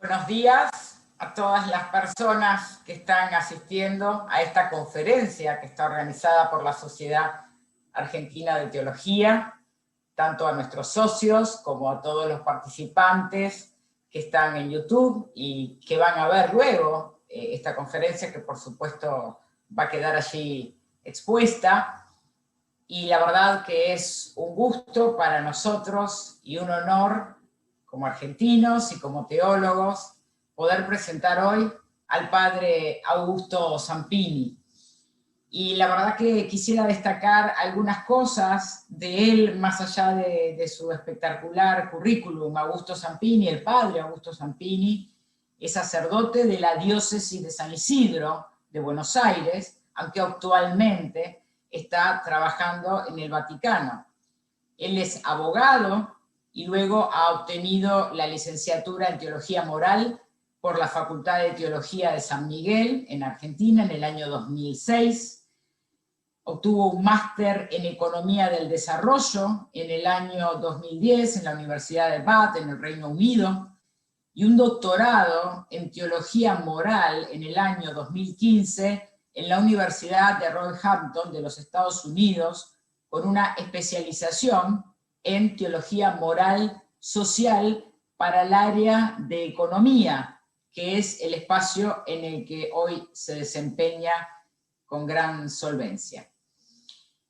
Buenos días a todas las personas que están asistiendo a esta conferencia que está organizada por la Sociedad Argentina de Teología, tanto a nuestros socios como a todos los participantes que están en YouTube y que van a ver luego esta conferencia, que por supuesto va a quedar allí expuesta. Y la verdad que es un gusto para nosotros y un honor como argentinos y como teólogos poder presentar hoy al padre Augusto Zampini. Y la verdad que quisiera destacar algunas cosas de él, más allá de su espectacular currículum. Augusto Zampini, el padre Augusto Zampini, es sacerdote de la diócesis de San Isidro de Buenos Aires, aunque actualmente está trabajando en el Vaticano. Él es abogado y luego ha obtenido la licenciatura en Teología Moral por la Facultad de Teología de San Miguel, en Argentina, en el año 2006. Obtuvo un máster en Economía del Desarrollo en el año 2010 en la Universidad de Bath, en el Reino Unido, y un doctorado en Teología Moral en el año 2015 en la Universidad de Roehampton de los Estados Unidos, con una especialización en Teología Moral Social para el área de Economía, que es el espacio en el que hoy se desempeña con gran solvencia.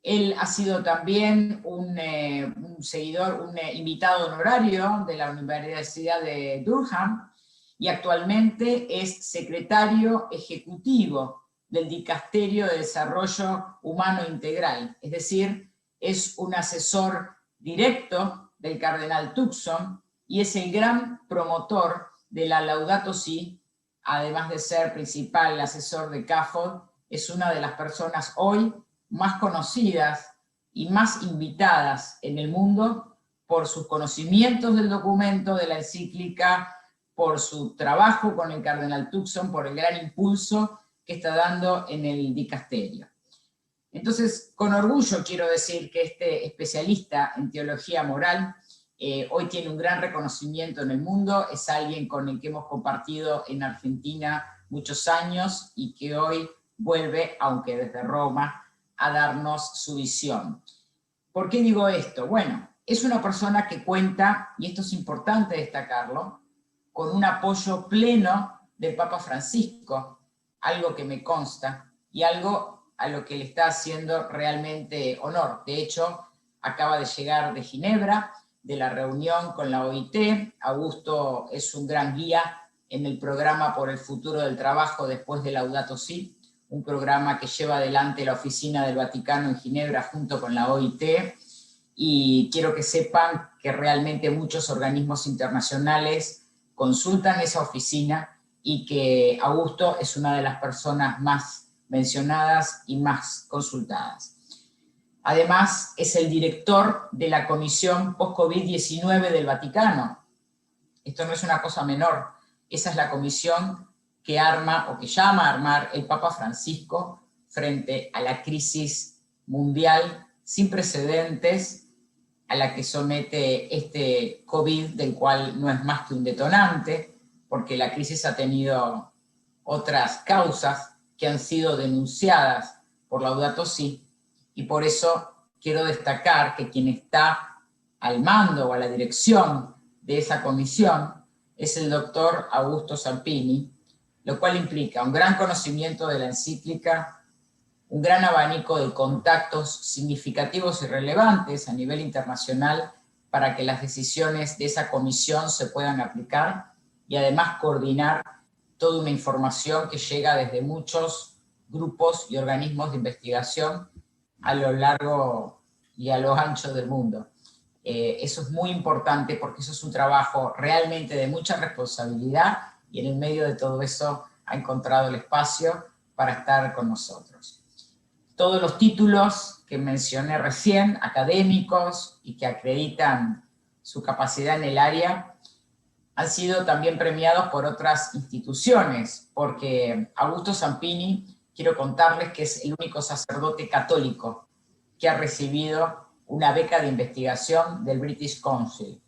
Él ha sido también un seguidor, un invitado honorario de la Universidad de Durham, y actualmente es secretario ejecutivo del Dicasterio de Desarrollo Humano Integral, es decir, es un asesor directo del cardenal Turkson y es el gran promotor de la Laudato Si, además de ser principal asesor de CAFOD. Es una de las personas hoy más conocidas y más invitadas en el mundo por sus conocimientos del documento, de la encíclica, por su trabajo con el cardenal Turkson, por el gran impulso que está dando en el dicasterio. Entonces, con orgullo quiero decir que este especialista en teología moral hoy tiene un gran reconocimiento en el mundo, es alguien con el que hemos compartido en Argentina muchos años y que hoy vuelve, aunque desde Roma, a darnos su visión. ¿Por qué digo esto? Bueno, es una persona que cuenta, y esto es importante destacarlo, con un apoyo pleno del Papa Francisco, algo que me consta, y algo a lo que le está haciendo realmente honor. De hecho, acaba de llegar de Ginebra, de la reunión con la OIT. Augusto es un gran guía en el programa por el futuro del trabajo después de Laudato Si, un programa que lleva adelante la Oficina del Vaticano en Ginebra junto con la OIT, y quiero que sepan que realmente muchos organismos internacionales consultan esa oficina y que Augusto es una de las personas más mencionadas y más consultadas. Además, es el director de la Comisión Post-COVID-19 del Vaticano. Esto no es una cosa menor, esa es la comisión que arma o que llama a armar el Papa Francisco frente a la crisis mundial sin precedentes a la que somete este COVID, del cual no es más que un detonante, porque la crisis ha tenido otras causas que han sido denunciadas por Laudato Si, y por eso quiero destacar que quien está al mando o a la dirección de esa comisión es el doctor Augusto Zampini, lo cual implica un gran conocimiento de la encíclica, un gran abanico de contactos significativos y relevantes a nivel internacional para que las decisiones de esa comisión se puedan aplicar, y además coordinar toda una información que llega desde muchos grupos y organismos de investigación a lo largo y a lo ancho del mundo. Eso es muy importante porque eso es un trabajo realmente de mucha responsabilidad, y en el medio de todo eso ha encontrado el espacio para estar con nosotros. Todos los títulos que mencioné recién, académicos y que acreditan su capacidad en el área, han sido también premiados por otras instituciones, porque Augusto Zampini, quiero contarles que es el único sacerdote católico que ha recibido una beca de investigación del British Council.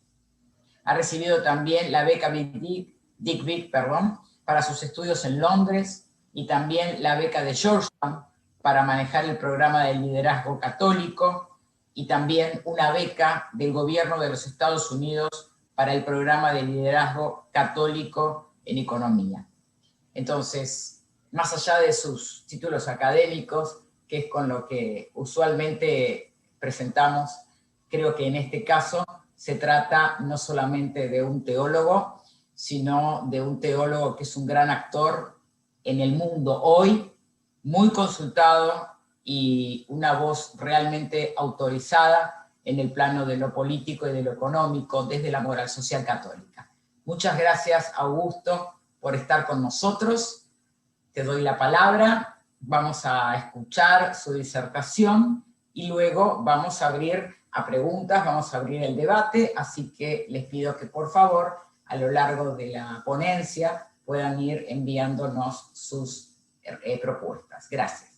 Ha recibido también la beca Benedict Dick Vick, perdón, para sus estudios en Londres, y también la beca de Georgetown para manejar el programa de liderazgo católico, y también una beca del gobierno de los Estados Unidos para el programa de liderazgo católico en economía. Entonces, más allá de sus títulos académicos, que es con lo que usualmente presentamos, creo que en este caso se trata no solamente de un teólogo, sino de un teólogo que es un gran actor en el mundo hoy, muy consultado y una voz realmente autorizada en el plano de lo político y de lo económico desde la moral social católica. Muchas gracias, Augusto, por estar con nosotros. Te doy la palabra, vamos a escuchar su disertación y luego vamos a abrir a preguntas, vamos a abrir el debate, así que les pido que por favor a lo largo de la ponencia puedan ir enviándonos sus propuestas. Gracias.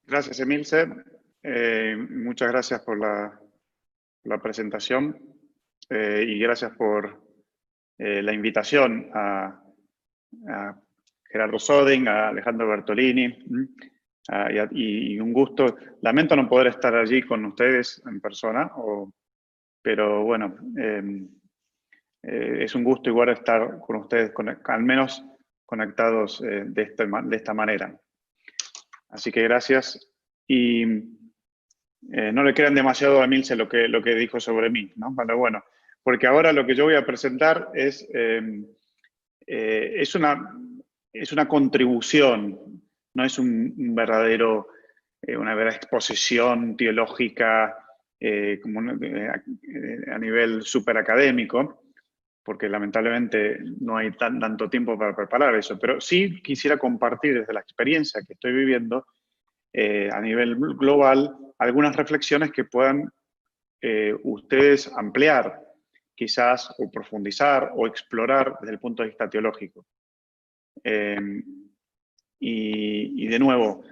Gracias, Emilce. Muchas gracias por la presentación y gracias por la invitación a Gerardo Soding, a Alejandro Bertolini, y un gusto. Lamento no poder estar allí con ustedes en persona, pero bueno, es un gusto igual estar con ustedes, al menos conectados de esta manera. Así que gracias. Y no le crean demasiado a Emilce lo que dijo sobre mí, ¿no? Pero bueno, porque ahora lo que yo voy a presentar es una contribución, no es una verdadera exposición teológica a nivel súper académico, porque lamentablemente no hay tanto tiempo para preparar eso, pero sí quisiera compartir desde la experiencia que estoy viviendo a nivel global algunas reflexiones que puedan ustedes ampliar, quizás, o profundizar o explorar desde el punto de vista teológico. Y de nuevo,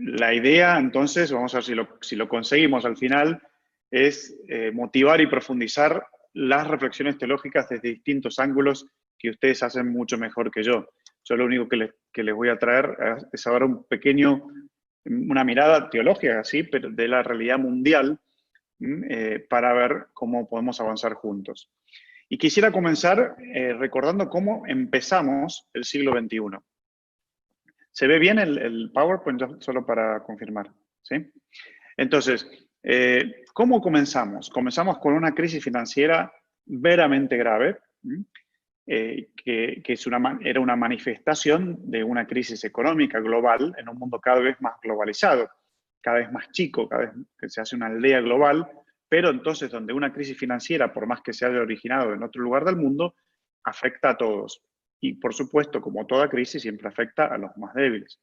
la idea, entonces, vamos a ver si lo conseguimos al final, es motivar y profundizar las reflexiones teológicas desde distintos ángulos que ustedes hacen mucho mejor que yo. Yo lo único que les voy a traer es ahora una mirada teológica, ¿sí? Pero de la realidad mundial, para ver cómo podemos avanzar juntos. Y quisiera comenzar recordando cómo empezamos el siglo XXI. ¿Se ve bien el PowerPoint? Solo para confirmar, ¿sí? Entonces, ¿cómo comenzamos? Comenzamos con una crisis financiera veramente grave, que era una manifestación de una crisis económica global en un mundo cada vez más globalizado, cada vez más chico, cada vez que se hace una aldea global, pero entonces donde una crisis financiera, por más que se haya originado en otro lugar del mundo, afecta a todos. Y por supuesto, como toda crisis, siempre afecta a los más débiles.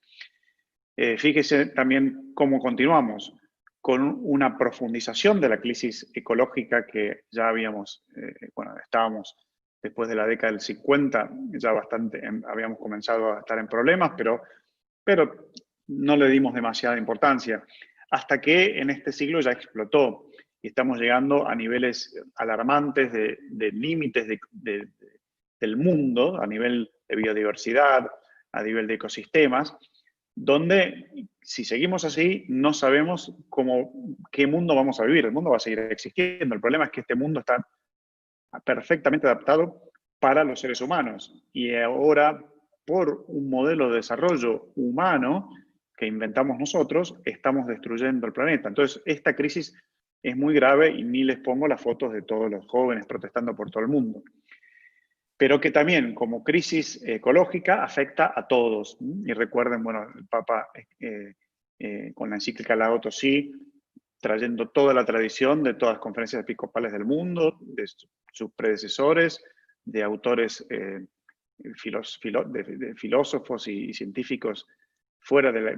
Fíjese también cómo continuamos, con una profundización de la crisis ecológica que ya estábamos después de la década del 50, ya habíamos comenzado a estar en problemas, pero no le dimos demasiada importancia, hasta que en este siglo ya explotó y estamos llegando a niveles alarmantes de límites del mundo, a nivel de biodiversidad, a nivel de ecosistemas, donde si seguimos así no sabemos qué mundo vamos a vivir. El mundo va a seguir existiendo. El problema es que este mundo está perfectamente adaptado para los seres humanos. Y ahora, por un modelo de desarrollo humano que inventamos nosotros, estamos destruyendo el planeta. Entonces, esta crisis es muy grave y ni les pongo las fotos de todos los jóvenes protestando por todo el mundo. Pero que también, como crisis ecológica, afecta a todos. Y recuerden, bueno, el Papa con la encíclica Laudato Si, trayendo toda la tradición de todas las conferencias episcopales del mundo, de sus predecesores, de autores de filósofos y científicos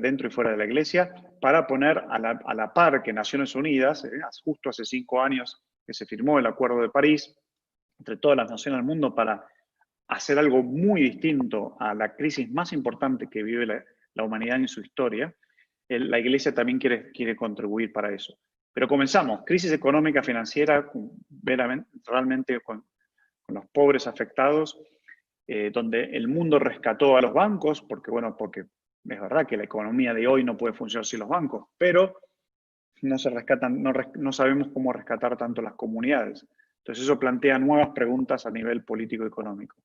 dentro y fuera de la Iglesia, para poner a la par que Naciones Unidas, justo hace 5 años que se firmó el Acuerdo de París, entre todas las naciones del mundo, para hacer algo muy distinto a la crisis más importante que vive la humanidad en su historia, la Iglesia también quiere contribuir para eso. Pero comenzamos, crisis económica, financiera, realmente con los pobres afectados, donde el mundo rescató a los bancos, porque es verdad que la economía de hoy no puede funcionar sin los bancos, pero no se rescatan, no sabemos cómo rescatar tanto las comunidades. Entonces eso plantea nuevas preguntas a nivel político-económico.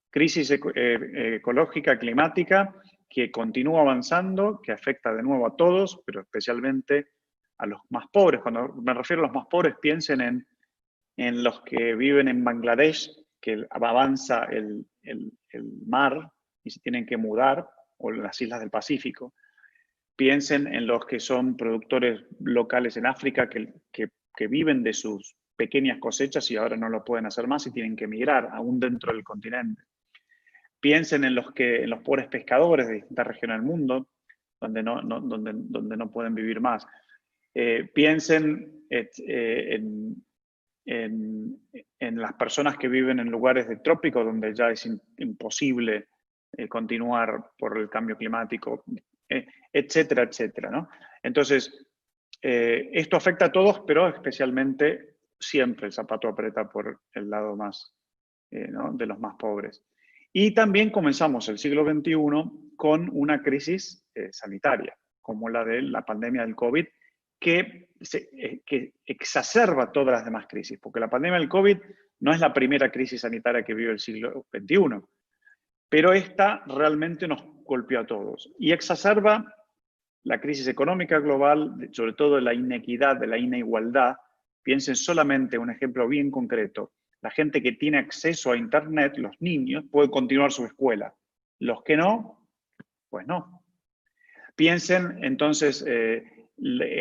Crisis ecológica, climática, que continúa avanzando, que afecta de nuevo a todos, pero especialmente a los más pobres. Cuando me refiero a los más pobres, piensen en los que viven en Bangladesh, que avanza el mar y se tienen que mudar, o en las islas del Pacífico. Piensen en los que son productores locales en África que viven de sus pequeñas cosechas y ahora no lo pueden hacer más y tienen que emigrar, aún dentro del continente. Piensen en los pobres pescadores de distintas regiones del mundo, donde no pueden vivir más. Piensen en las personas que viven en lugares de trópicos donde ya es imposible continuar por el cambio climático, etcétera, etcétera, ¿no? Entonces, esto afecta a todos, pero especialmente siempre el zapato aprieta por el lado más, ¿no?, de los más pobres. Y también comenzamos el siglo XXI con una crisis sanitaria, como la de la pandemia del COVID, que exacerba todas las demás crisis, porque la pandemia del COVID no es la primera crisis sanitaria que vive el siglo XXI, pero esta realmente nos golpeó a todos y exacerba la crisis económica global, sobre todo de la inequidad, de la inigualdad. Piensen solamente un ejemplo bien concreto. La gente que tiene acceso a Internet, los niños, puede continuar su escuela. Los que no, pues no. Piensen entonces,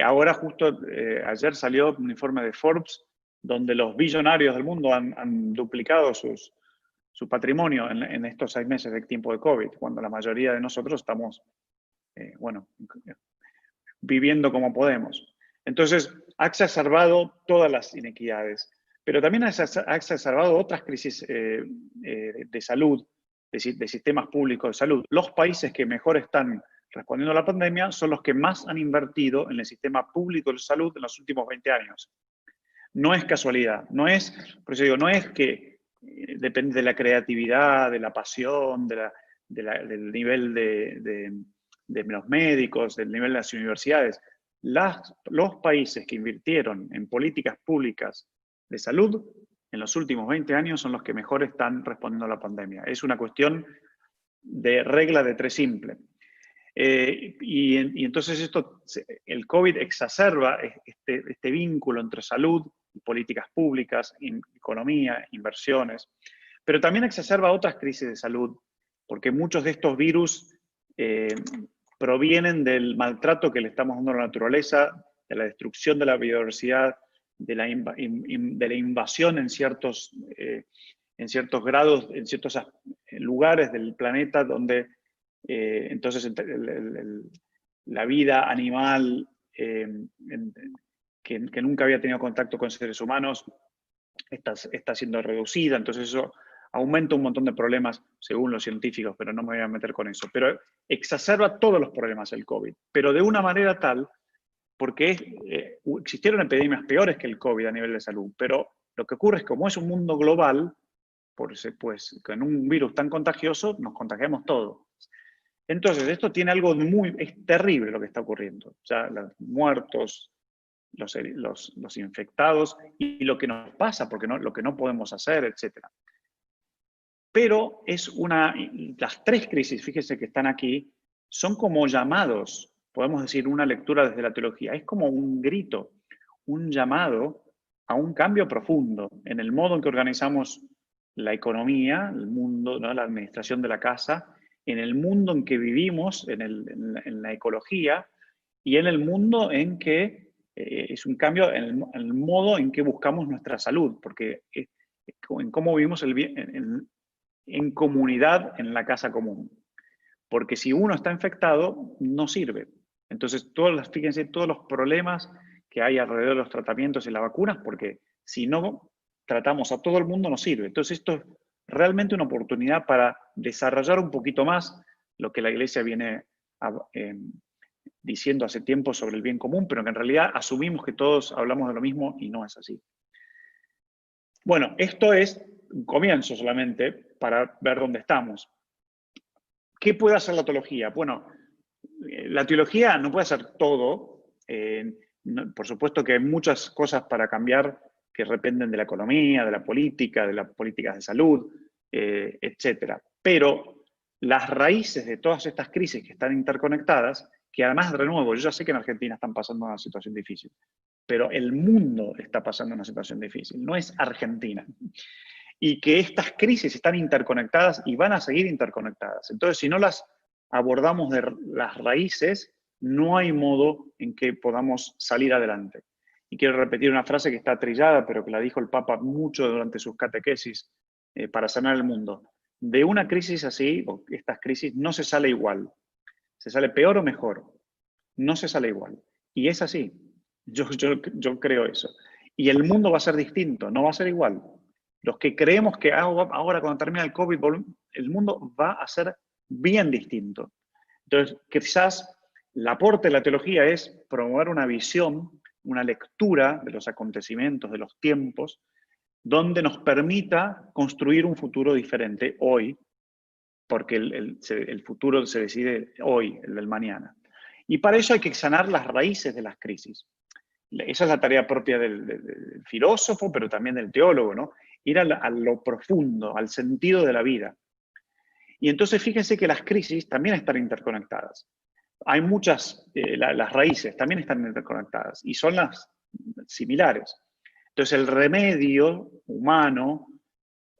ahora justo ayer salió un informe de Forbes donde los billonarios del mundo han duplicado su patrimonio en estos 6 meses de tiempo de COVID, cuando la mayoría de nosotros estamos, viviendo como podemos. Entonces, ha exacerbado todas las inequidades, pero también ha exacerbado otras crisis de salud, de sistemas públicos de salud. Los países que mejor están respondiendo a la pandemia son los que más han invertido en el sistema público de salud en los últimos 20 años. No es casualidad, por eso digo, no es que depende de la creatividad, de la pasión, del nivel de los médicos, del nivel de las universidades. Los países que invirtieron en políticas públicas de salud en los últimos 20 años son los que mejor están respondiendo a la pandemia. Es una cuestión de regla de 3 simple. Y entonces el COVID exacerba este vínculo entre salud y políticas públicas, economía, inversiones, pero también exacerba otras crisis de salud, porque muchos de estos virus provienen del maltrato que le estamos dando a la naturaleza, de la destrucción de la biodiversidad, de la invasión en ciertos grados, en ciertos lugares del planeta donde entonces la vida animal que nunca había tenido contacto con seres humanos está siendo reducida, entonces eso aumenta un montón de problemas según los científicos, pero no me voy a meter con eso. Pero exacerba todos los problemas el COVID, pero de una manera tal, porque existieron epidemias peores que el COVID a nivel de salud, pero lo que ocurre es que como es un mundo global, pues con un virus tan contagioso nos contagiamos todos. Entonces, esto tiene algo es terrible lo que está ocurriendo. O sea, los muertos, los infectados y lo que nos pasa, porque lo que no podemos hacer, etc. Pero las 3 crisis, fíjense que están aquí, son como llamados, podemos decir una lectura desde la teología, es como un grito, un llamado a un cambio profundo en el modo en que organizamos la economía, el mundo, ¿no?, la administración de la casa, en el mundo en que vivimos, en la ecología, y en el mundo en que es un cambio en el modo en que buscamos nuestra salud, porque en cómo vivimos en comunidad, en la casa común. Porque si uno está infectado, no sirve. Entonces, fíjense todos los problemas que hay alrededor de los tratamientos y las vacunas, porque si no tratamos a todo el mundo, no sirve. Entonces, esto es realmente una oportunidad para desarrollar un poquito más lo que la Iglesia viene diciendo hace tiempo sobre el bien común, pero que en realidad asumimos que todos hablamos de lo mismo y no es así. Bueno, esto es un comienzo solamente para ver dónde estamos. ¿Qué puede hacer la teología? Bueno, la teología no puede hacer todo. Por supuesto que hay muchas cosas para cambiar que dependen de la economía, de las políticas de salud, etc. Pero las raíces de todas estas crisis que están interconectadas, que además, de nuevo, yo ya sé que en Argentina están pasando una situación difícil, pero el mundo está pasando una situación difícil, no es Argentina. Y que estas crisis están interconectadas y van a seguir interconectadas. Entonces, si no las abordamos de las raíces, no hay modo en que podamos salir adelante. Y quiero repetir una frase que está trillada, pero que la dijo el Papa mucho durante sus catequesis para sanar el mundo. De una crisis así, o estas crisis, no se sale igual. Se sale peor o mejor. No se sale igual. Y es así. Yo creo eso. Y el mundo va a ser distinto, no va a ser igual. Los que creemos que ahora cuando termina el COVID, el mundo va a ser bien distinto. Entonces, quizás el aporte de la teología es promover una visión, una lectura de los acontecimientos, de los tiempos, donde nos permita construir un futuro diferente hoy, porque el futuro se decide hoy, el del mañana. Y para eso hay que sanar las raíces de las crisis. Esa es la tarea propia del filósofo, pero también del teólogo, ¿no? Ir a lo profundo, al sentido de la vida. Y entonces fíjense que las crisis también están interconectadas. Hay muchas, las raíces también están interconectadas y son las similares. Entonces el remedio humano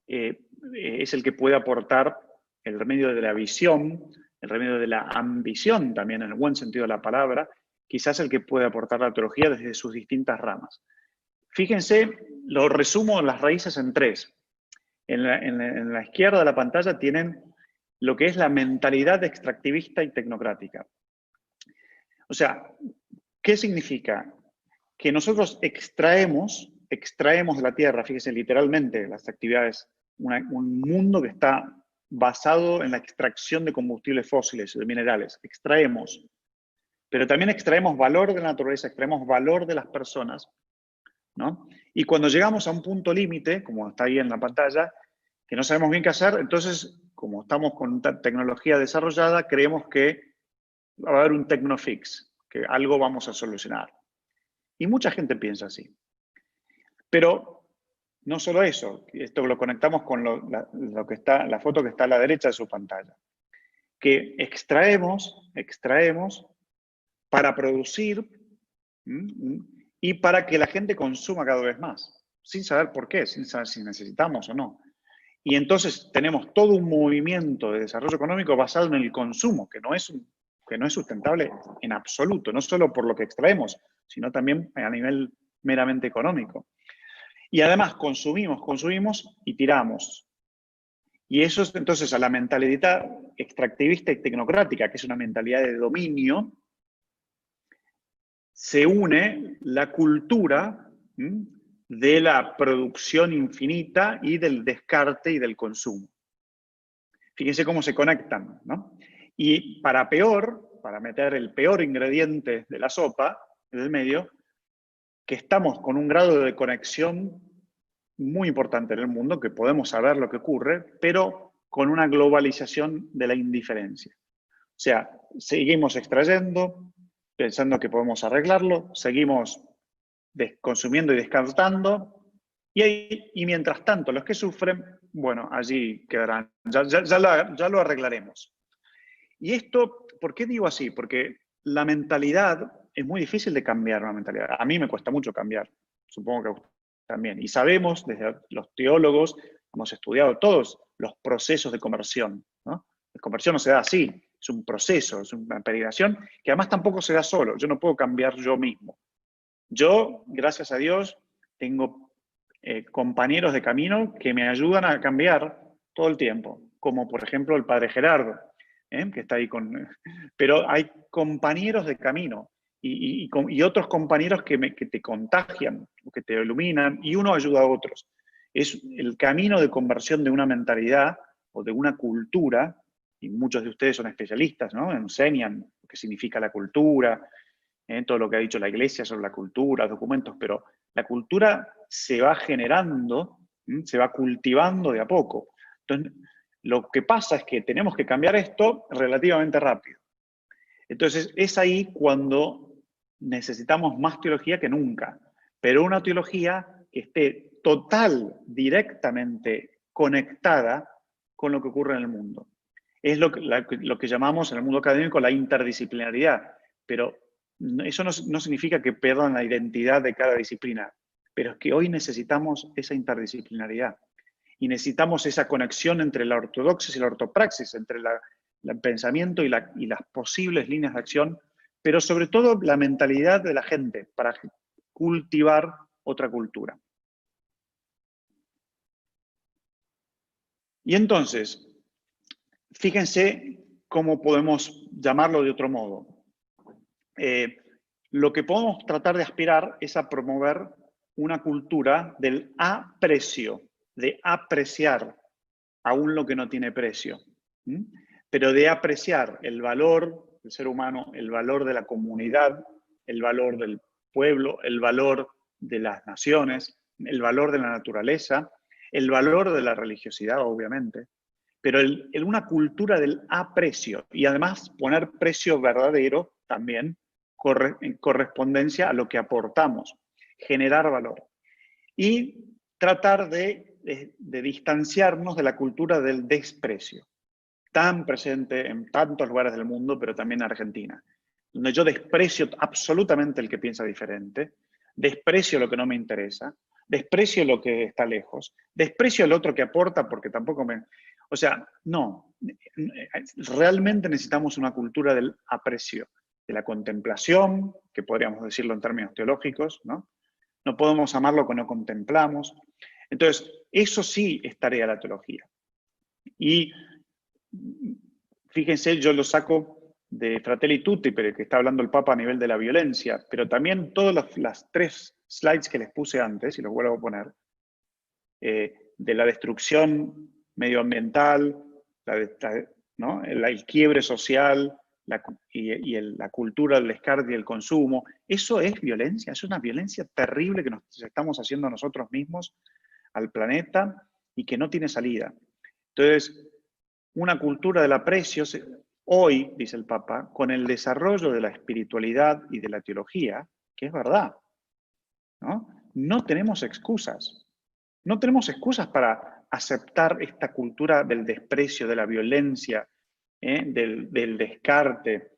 es el que puede aportar el remedio de la visión, el remedio de la ambición también en el buen sentido de la palabra, quizás el que puede aportar la teología desde sus distintas ramas. Fíjense, lo resumo las raíces en tres. En la izquierda de la pantalla tienen lo que es la mentalidad extractivista y tecnocrática. O sea, ¿qué significa? Que nosotros extraemos de la tierra, fíjense literalmente, las actividades, un mundo que está basado en la extracción de combustibles fósiles, de minerales. Extraemos. Pero también extraemos valor de la naturaleza, extraemos valor de las personas, ¿no? Y cuando llegamos a un punto límite, como está ahí en la pantalla, que no sabemos bien qué hacer, entonces, como estamos con tecnología desarrollada, creemos que va a haber un technofix, que algo vamos a solucionar. Y mucha gente piensa así. Pero no solo eso, esto lo conectamos con la foto que está a la derecha de su pantalla, que extraemos para producir y para que la gente consuma cada vez más, sin saber por qué, sin saber si necesitamos o no. Y entonces tenemos todo un movimiento de desarrollo económico basado en el consumo, que no es sustentable en absoluto, no solo por lo que extraemos, sino también a nivel meramente económico. Y además consumimos y tiramos. Y eso es entonces a la mentalidad extractivista y tecnocrática, que es una mentalidad de dominio, se une la cultura de la producción infinita y del descarte y del consumo. Fíjense cómo se conectan, ¿no? Y para meter el peor ingrediente de la sopa, en el medio, que estamos con un grado de conexión muy importante en el mundo, que podemos saber lo que ocurre, pero con una globalización de la indiferencia. O sea, seguimos extrayendo, pensando que podemos arreglarlo, seguimos consumiendo y descartando, y mientras tanto los que sufren, bueno, allí quedarán, ya lo arreglaremos. Y esto, ¿por qué digo así? Porque la mentalidad, es muy difícil de cambiar una mentalidad. A mí me cuesta mucho cambiar, supongo que a usted también. Y sabemos, desde los teólogos, hemos estudiado todos los procesos de conversión, ¿no? La conversión no se da así, es un proceso, es una peregrinación que además tampoco se da solo. Yo no puedo cambiar yo mismo. Yo, gracias a Dios, tengo compañeros de camino que me ayudan a cambiar todo el tiempo, como por ejemplo el padre Gerardo, que está ahí con... Pero hay compañeros de camino y otros compañeros que te contagian, que te iluminan, y uno ayuda a otros. Es el camino de conversión de una mentalidad o de una cultura, y muchos de ustedes son especialistas, ¿no? Enseñan, que significa la cultura, todo lo que ha dicho la Iglesia sobre la cultura, documentos, pero la cultura se va generando, se va cultivando de a poco. Entonces, lo que pasa es que tenemos que cambiar esto relativamente rápido. Entonces, es ahí cuando necesitamos más teología que nunca, pero una teología que esté directamente conectada con lo que ocurre en el mundo. Es lo que llamamos en el mundo académico la interdisciplinaridad, pero eso no significa que pierdan la identidad de cada disciplina, pero es que hoy necesitamos esa interdisciplinaridad y necesitamos esa conexión entre la ortodoxia y la ortopraxis, entre el pensamiento y las posibles líneas de acción, pero sobre todo la mentalidad de la gente para cultivar otra cultura. Y entonces, fíjense cómo podemos llamarlo de otro modo. Lo que podemos tratar de aspirar es a promover una cultura del aprecio, de apreciar aún lo que no tiene precio, pero de apreciar el valor del ser humano, el valor de la comunidad, el valor del pueblo, el valor de las naciones, el valor de la naturaleza, el valor de la religiosidad, obviamente, pero una cultura del aprecio y además poner precio verdadero también en correspondencia a lo que aportamos, generar valor y tratar de distanciarnos de la cultura del desprecio, tan presente en tantos lugares del mundo, pero también en Argentina, donde yo desprecio absolutamente el que piensa diferente, desprecio lo que no me interesa, desprecio lo que está lejos, desprecio el otro que aporta porque tampoco me... O sea, no, realmente necesitamos una cultura del aprecio, de la contemplación, que podríamos decirlo en términos teológicos, ¿no? No podemos amar lo que no contemplamos. Entonces, eso sí es tarea de la teología. Y fíjense, yo lo saco de Fratelli Tutti, pero que está hablando el Papa a nivel de la violencia, pero también todas las 3 slides que les puse antes, y los vuelvo a poner, de la destrucción medioambiental, ¿no? El quiebre social, la cultura del descarte y el consumo, eso es violencia, es una violencia terrible que nos estamos haciendo a nosotros mismos, al planeta, y que no tiene salida. Entonces, una cultura del aprecio, hoy, dice el Papa, con el desarrollo de la espiritualidad y de la teología, que es verdad, no tenemos excusas. No tenemos excusas para aceptar esta cultura del desprecio, de la violencia, del descarte.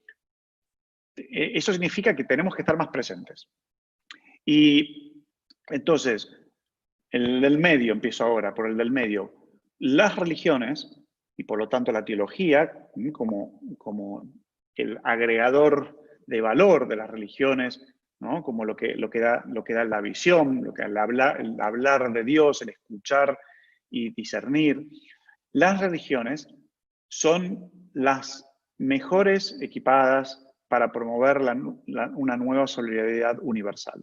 Eso significa que tenemos que estar más presentes. Y entonces, el del medio, empiezo ahora por el del medio, las religiones, y por lo tanto la teología, como el agregador de valor de las religiones, ¿no? Como lo que da la visión, lo que el hablar de Dios, el escuchar y discernir. Las religiones son las mejores equipadas para promover una nueva solidaridad universal.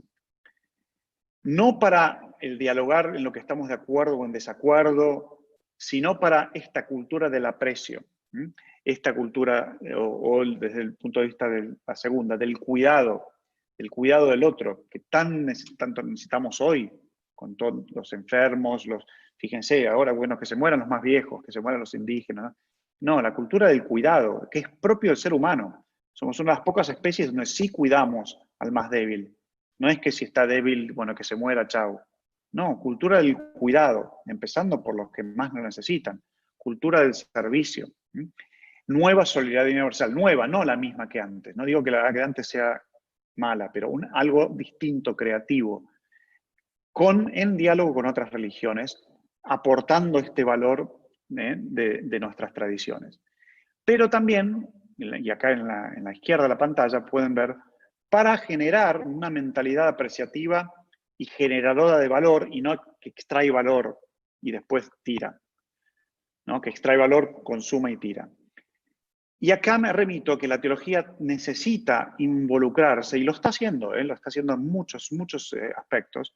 No para el dialogar en lo que estamos de acuerdo o en desacuerdo, sino para esta cultura del aprecio. Esta cultura, o desde el punto de vista de la segunda, del cuidado del otro, que tanto necesitamos hoy, con todos los enfermos, fíjense, ahora, bueno, que se mueran los más viejos, que se mueran los indígenas. No, la cultura del cuidado, que es propio del ser humano. Somos una de las pocas especies donde sí cuidamos al más débil. No es que si está débil, bueno, que se muera, chao. No, cultura del cuidado, empezando por los que más lo necesitan. Cultura del servicio. Nueva solidaridad universal, nueva, no la misma que antes. No digo que la que antes sea mala, pero algo distinto, creativo, en diálogo con otras religiones, aportando este valor de nuestras tradiciones. Pero también, y acá en la izquierda de la pantalla pueden ver, para generar una mentalidad apreciativa y generadora de valor, y no que extrae valor y después tira, ¿no? Que extrae valor, consume y tira. Y acá me remito a que la teología necesita involucrarse, y lo está haciendo en muchos aspectos,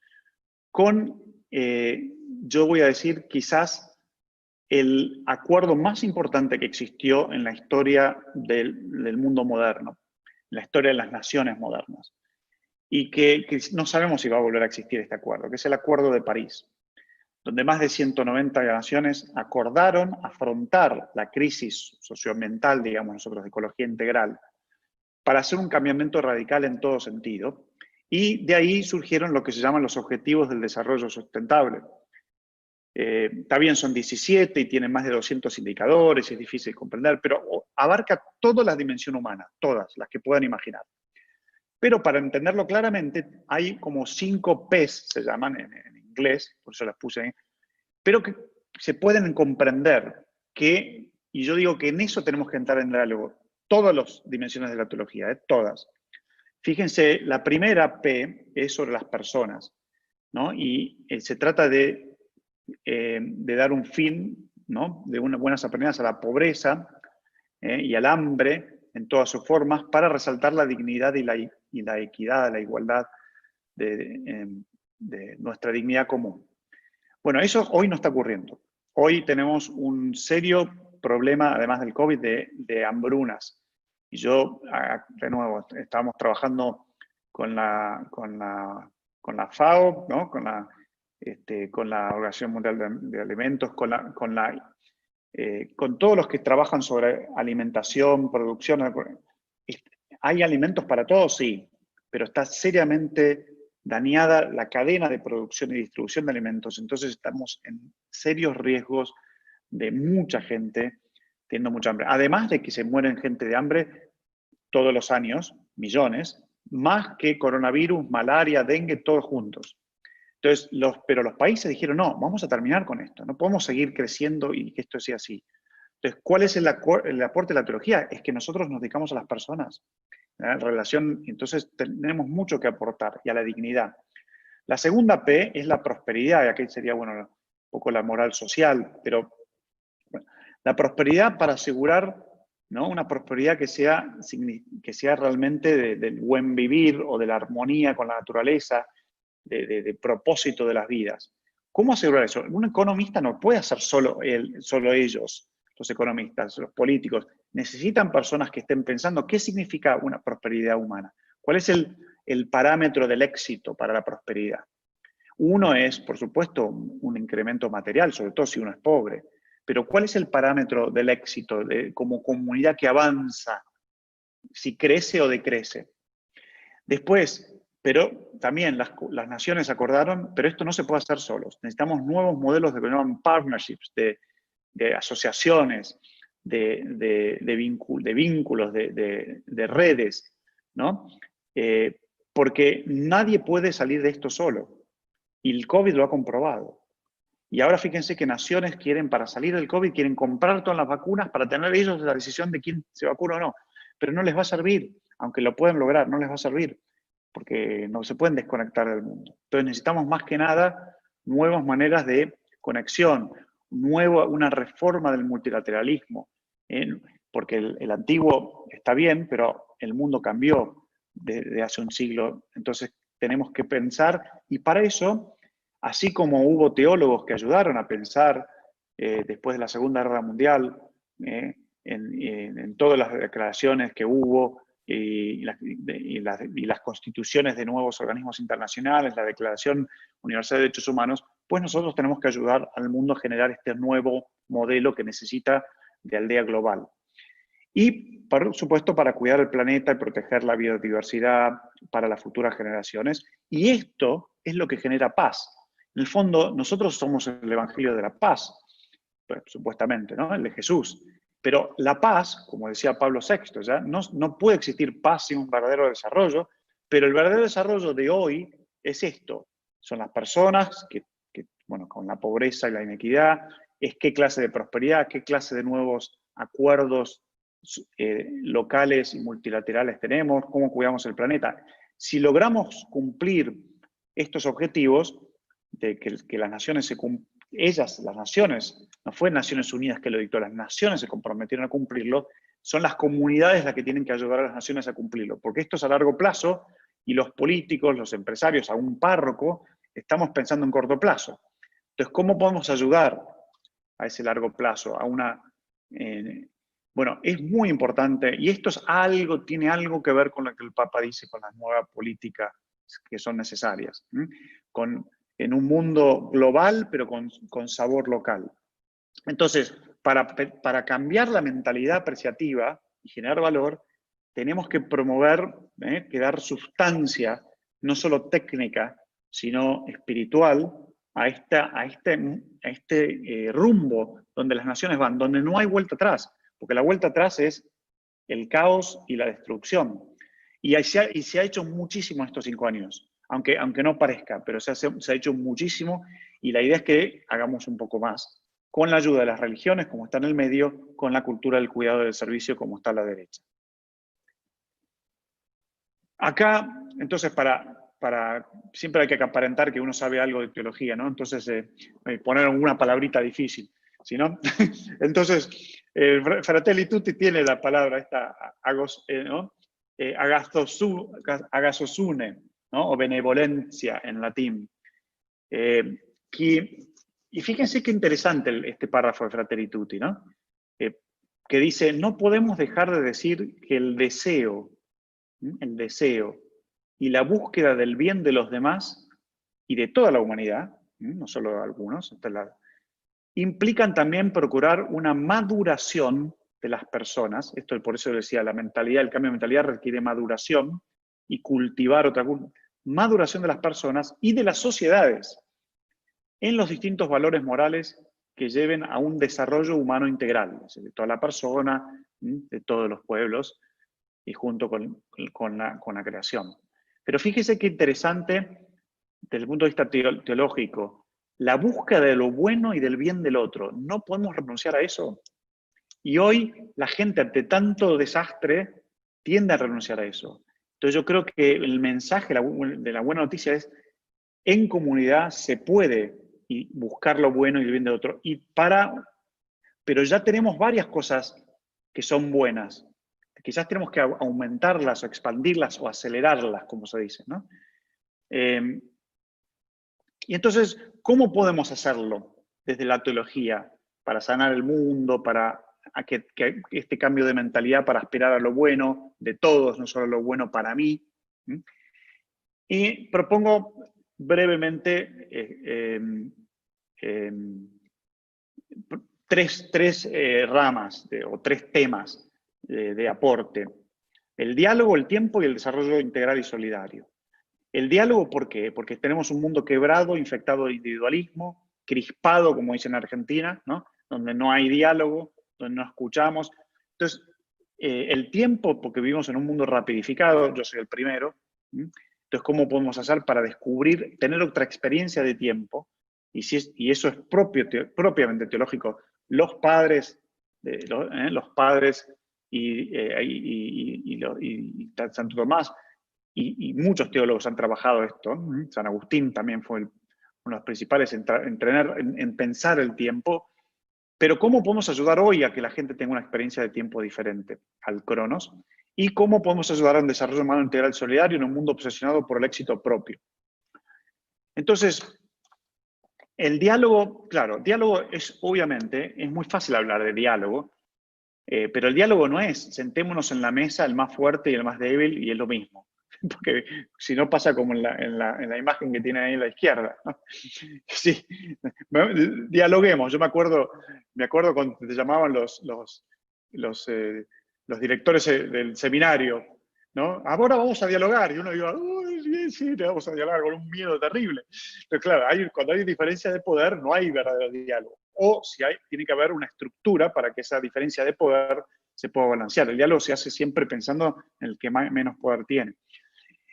con, yo voy a decir, quizás el acuerdo más importante que existió en la historia del mundo moderno, la historia de las naciones modernas. Y que no sabemos si va a volver a existir este acuerdo, que es el Acuerdo de París, donde más de 190 naciones acordaron afrontar la crisis socioambiental, digamos nosotros, de ecología integral, para hacer un cambiamiento radical en todo sentido. Y de ahí surgieron lo que se llaman los Objetivos del Desarrollo Sustentable. Está bien, son 17 y tienen más de 200 indicadores, es difícil de comprender, pero abarca toda la dimensión humana, todas las que puedan imaginar. Pero para entenderlo claramente, hay como 5 P's, se llaman en inglés, por eso las puse ahí, pero que se pueden comprender que, y yo digo que en eso tenemos que entrar en diálogo, todas las dimensiones de la teología, todas. Fíjense, la primera P es sobre las personas, ¿no? Y se trata de dar un fin, ¿no?, de unas buenas aprendidas a la pobreza y al hambre en todas sus formas, para resaltar la dignidad y la equidad, la igualdad de nuestra dignidad común. Bueno, eso hoy no está ocurriendo. Hoy tenemos un serio problema, además del COVID, de hambrunas. Y yo, de nuevo, estábamos trabajando con la FAO, ¿no?, con la Organización Mundial de Alimentos, con todos los que trabajan sobre alimentación, producción. ¿Hay alimentos para todos? Sí, pero está seriamente dañada la cadena de producción y distribución de alimentos. Entonces estamos en serios riesgos de mucha gente teniendo mucha hambre. Además de que se mueren gente de hambre todos los años, millones, más que coronavirus, malaria, dengue, todos juntos. Entonces, pero los países dijeron, no, vamos a terminar con esto, no podemos seguir creciendo y que esto sea así. Entonces, ¿cuál es el aporte de la teología? Es que nosotros nos dedicamos a las personas. En relación, entonces tenemos mucho que aportar, y a la dignidad. La segunda P es la prosperidad, y aquí sería, bueno, un poco la moral social, pero bueno, la prosperidad para asegurar, ¿no?, una prosperidad que sea realmente del buen vivir o de la armonía con la naturaleza, de propósito de las vidas. ¿Cómo asegurar eso? Un economista no puede hacer solo ellos, los economistas, los políticos. Necesitan personas que estén pensando qué significa una prosperidad humana. ¿Cuál es el parámetro del éxito para la prosperidad? Uno es, por supuesto, un incremento material, sobre todo si uno es pobre. Pero ¿cuál es el parámetro del éxito como comunidad que avanza? Si crece o decrece. Después, pero también las naciones acordaron, pero esto no se puede hacer solos. Necesitamos nuevos modelos de que llaman partnerships, de asociaciones, de vínculos, de redes, ¿no? Porque nadie puede salir de esto solo. Y el COVID lo ha comprobado. Y ahora fíjense que naciones quieren, para salir del COVID, quieren comprar todas las vacunas para tener ellos la decisión de quién se vacuna o no. Pero no les va a servir, aunque lo puedan lograr, no les va a servir, porque no se pueden desconectar del mundo. Entonces necesitamos más que nada nuevas maneras de conexión, una reforma del multilateralismo, porque el antiguo está bien, pero el mundo cambió desde hace un siglo. Entonces tenemos que pensar, y para eso, así como hubo teólogos que ayudaron a pensar después de la Segunda Guerra Mundial, en todas las declaraciones que hubo y las constituciones de nuevos organismos internacionales, la Declaración Universal de Derechos Humanos, pues nosotros tenemos que ayudar al mundo a generar este nuevo modelo que necesita de aldea global. Y, por supuesto, para cuidar el planeta y proteger la biodiversidad para las futuras generaciones. Y esto es lo que genera paz. En el fondo, nosotros somos el Evangelio de la paz, pues, supuestamente, ¿no?, el de Jesús. Pero la paz, como decía Pablo VI, ¿ya? No puede existir paz sin un verdadero desarrollo, pero el verdadero desarrollo de hoy es esto. Son las personas que bueno, con la pobreza y la inequidad, es qué clase de prosperidad, qué clase de nuevos acuerdos locales y multilaterales tenemos, cómo cuidamos el planeta. Si logramos cumplir estos objetivos, de que las naciones las naciones, no fue Naciones Unidas que lo dictó, las naciones se comprometieron a cumplirlo, son las comunidades las que tienen que ayudar a las naciones a cumplirlo, porque esto es a largo plazo y los políticos, los empresarios, a un párroco, estamos pensando en corto plazo. Entonces, ¿cómo podemos ayudar a ese largo plazo, a Bueno, es muy importante, y esto es algo, tiene algo que ver con lo que el Papa dice con las nuevas políticas que son necesarias, en un mundo global, pero con sabor local. Entonces, para cambiar la mentalidad apreciativa y generar valor, tenemos que promover, que dar sustancia, no solo técnica, sino espiritual, a este rumbo donde las naciones van, donde no hay vuelta atrás, porque la vuelta atrás es el caos y la destrucción. Y se ha hecho muchísimo estos 5 años, aunque no parezca, pero se ha hecho muchísimo, y la idea es que hagamos un poco más, con la ayuda de las religiones, como está en el medio, con la cultura del cuidado del servicio, como está a la derecha. Acá, entonces, siempre hay que aparentar que uno sabe algo de teología, ¿no? Entonces, poner alguna palabrita difícil, ¿sí, no? Entonces, Fratelli Tutti tiene la palabra esta, ¿no? Agathosune, ¿no? O benevolencia en latín. Y fíjense qué interesante este párrafo de Fratelli Tutti, ¿no? Que dice, no podemos dejar de decir que el deseo y la búsqueda del bien de los demás y de toda la humanidad, no solo de algunos, implican también procurar una maduración de las personas. Esto por eso decía, el cambio de mentalidad requiere maduración y cultivar maduración de las personas y de las sociedades en los distintos valores morales que lleven a un desarrollo humano integral, de toda la persona, de todos los pueblos, y junto con la creación. Pero fíjese qué interesante, desde el punto de vista teológico, la búsqueda de lo bueno y del bien del otro. No podemos renunciar a eso. Y hoy la gente, ante tanto desastre, tiende a renunciar a eso. Entonces yo creo que el mensaje de la buena noticia es, en comunidad se puede buscar lo bueno y el bien del otro. Pero ya tenemos varias cosas que son buenas. Quizás tenemos que aumentarlas o expandirlas o acelerarlas, como se dice, ¿no? Y entonces, ¿cómo podemos hacerlo desde la teología para sanar el mundo, para que este cambio de mentalidad, para aspirar a lo bueno de todos, no solo lo bueno para mí? Y propongo brevemente tres ramas o tres temas de aporte. El diálogo, el tiempo y el desarrollo integral y solidario. El diálogo, ¿por qué? Porque tenemos un mundo quebrado, infectado de individualismo, crispado, como dicen en Argentina, ¿no? Donde no hay diálogo, donde no escuchamos. Entonces, el tiempo, porque vivimos en un mundo rapidificado, yo soy el primero. Entonces, ¿cómo podemos hacer para descubrir, tener otra experiencia de tiempo? Y eso es propiamente teológico. Los padres y Santo Tomás y muchos teólogos han trabajado esto. San Agustín también fue uno de los principales en pensar el tiempo. Pero ¿cómo podemos ayudar hoy a que la gente tenga una experiencia de tiempo diferente al Cronos? ¿Y cómo podemos ayudar a un desarrollo humano integral y solidario en un mundo obsesionado por el éxito propio? Entonces, el diálogo, claro, diálogo obviamente, es muy fácil hablar de diálogo, pero el diálogo no es, sentémonos en la mesa el más fuerte y el más débil y es lo mismo. Porque si no pasa como en la imagen que tiene ahí a la izquierda, ¿no? Sí, dialoguemos. Yo me acuerdo cuando te llamaban los directores del seminario, ¿no? Ahora vamos a dialogar. Y uno iba, uy, sí, vamos a dialogar con un miedo terrible. Pero claro, cuando hay diferencia de poder, no hay verdadero diálogo. O si tiene que haber una estructura para que esa diferencia de poder se pueda balancear. El diálogo se hace siempre pensando en el que menos poder tiene.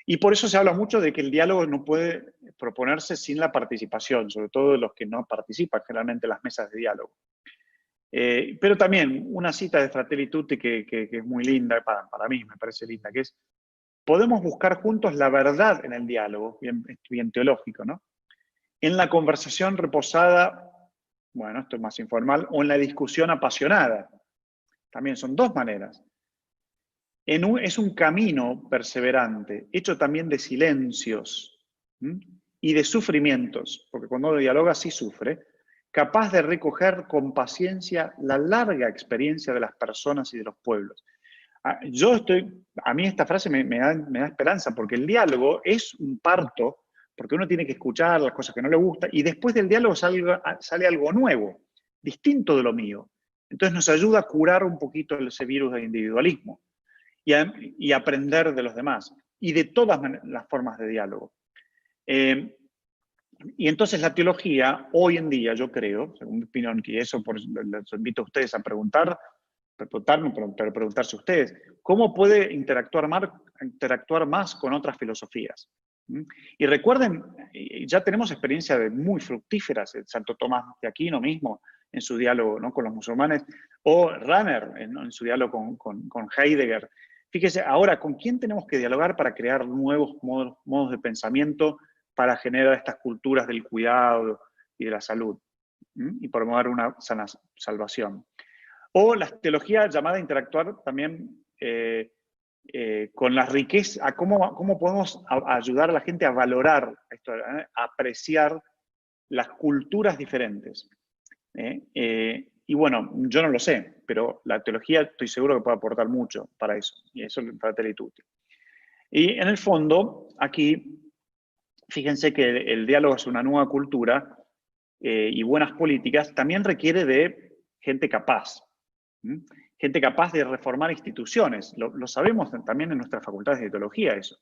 Y por eso se habla mucho de que el diálogo no puede proponerse sin la participación, sobre todo de los que no participan generalmente en las mesas de diálogo. Pero también una cita de Fratelli Tutti que es muy linda, para mí me parece linda, que es, podemos buscar juntos la verdad en el diálogo, bien teológico, ¿no? En la conversación reposada, bueno, esto es más informal, o en la discusión apasionada. También son dos maneras. Es un camino perseverante, hecho también de silencios y de sufrimientos, porque cuando uno dialoga sí sufre, capaz de recoger con paciencia la larga experiencia de las personas y de los pueblos. A mí esta frase me da esperanza, porque el diálogo es un parto, porque uno tiene que escuchar las cosas que no le gustan, y después del diálogo sale algo nuevo, distinto de lo mío. Entonces nos ayuda a curar un poquito ese virus de individualismo y aprender de los demás, y de todas las formas de diálogo. Y entonces la teología, hoy en día, yo creo, según mi opinión, y eso les invito a ustedes a preguntarme, pero preguntarse ustedes, ¿cómo puede interactuar más con otras filosofías? Y recuerden, ya tenemos experiencias muy fructíferas, Santo Tomás de Aquino mismo, en su diálogo, ¿no?, con los musulmanes, o Rahner en su diálogo con Heidegger. Fíjese, ahora, ¿con quién tenemos que dialogar para crear nuevos modos de pensamiento para generar estas culturas del cuidado y de la salud y promover una sana salvación? O la teología llamada a interactuar también con la riqueza, a cómo podemos ayudar a la gente a valorar esto, a apreciar las culturas diferentes. Y bueno, yo no lo sé, pero la teología estoy seguro que puede aportar mucho para eso, y eso es Fratelli Tutti. Y en el fondo, aquí, fíjense que el diálogo es una nueva cultura y buenas políticas también requiere de gente capaz. Gente capaz de reformar instituciones. Lo sabemos también en nuestras facultades de teología eso,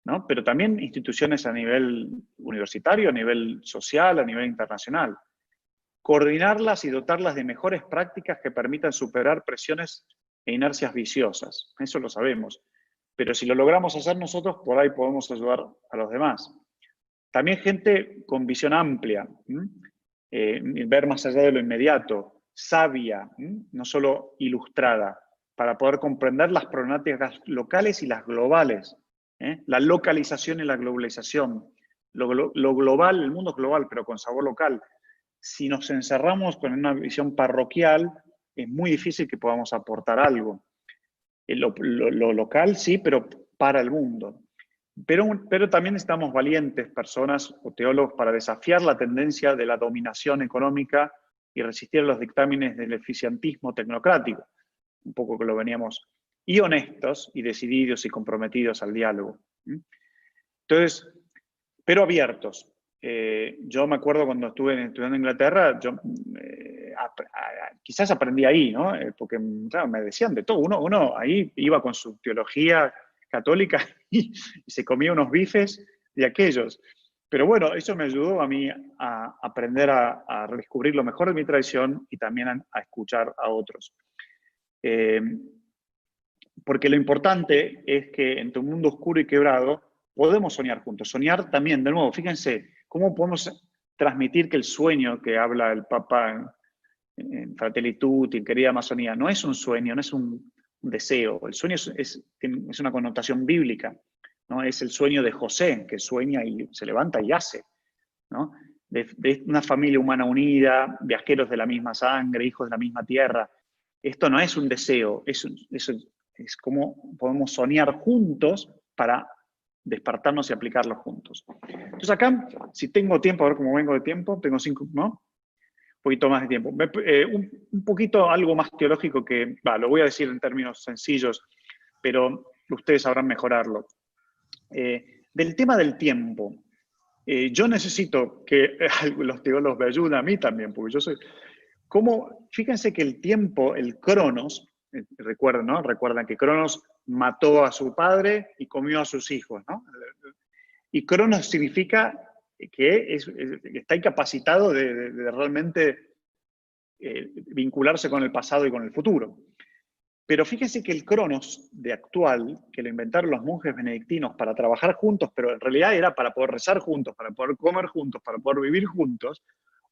¿no? Pero también instituciones a nivel universitario, a nivel social, a nivel internacional. Coordinarlas y dotarlas de mejores prácticas que permitan superar presiones e inercias viciosas. Eso lo sabemos. Pero si lo logramos hacer nosotros, por ahí podemos ayudar a los demás. También gente con visión amplia, ver más allá de lo inmediato, sabia, no solo ilustrada, para poder comprender las problemáticas locales y las globales, la localización y la globalización, lo global, el mundo es global, pero con sabor local. Si nos encerramos con una visión parroquial, es muy difícil que podamos aportar algo. Lo local sí, pero para el mundo. Pero también estamos valientes, personas o teólogos, para desafiar la tendencia de la dominación económica y resistir a los dictámenes del eficientismo tecnocrático, un poco que lo veníamos, y honestos y decididos y comprometidos al diálogo. Entonces, pero abiertos. Yo me acuerdo cuando estuve estudiando en Inglaterra, quizás aprendí ahí, ¿no? Porque claro, me decían de todo. Uno ahí iba con su teología católica y se comía unos bifes de aquellos. Pero bueno, eso me ayudó a mí a aprender a redescubrir lo mejor de mi tradición y también a escuchar a otros. Porque lo importante es que en tu mundo oscuro y quebrado podemos soñar juntos. Soñar también, de nuevo, fíjense, cómo podemos transmitir que el sueño que habla el Papa en Fratelli Tutti, en Querida Amazonía, no es un sueño, no es un deseo. El sueño es una connotación bíblica, ¿no? Es el sueño de José, que sueña y se levanta y hace, ¿no? De una familia humana unida, viajeros de la misma sangre, hijos de la misma tierra. Esto no es un deseo, es cómo podemos soñar juntos para despertarnos y aplicarlo juntos. Entonces acá, si tengo tiempo, a ver cómo vengo de tiempo, tengo 5, ¿no? Un poquito más de tiempo. Un poquito algo más teológico que, lo voy a decir en términos sencillos, pero ustedes sabrán mejorarlo. Del tema del tiempo, yo necesito que los teólogos me ayuden a mí también, porque yo soy... Fíjense que el tiempo, el Cronos, recuerden, ¿no? Recuerdan que Cronos mató a su padre y comió a sus hijos, ¿no? Y Cronos significa que está incapacitado de realmente vincularse con el pasado y con el futuro. Pero fíjense que el Cronos de actual, que lo inventaron los monjes benedictinos para trabajar juntos, pero en realidad era para poder rezar juntos, para poder comer juntos, para poder vivir juntos,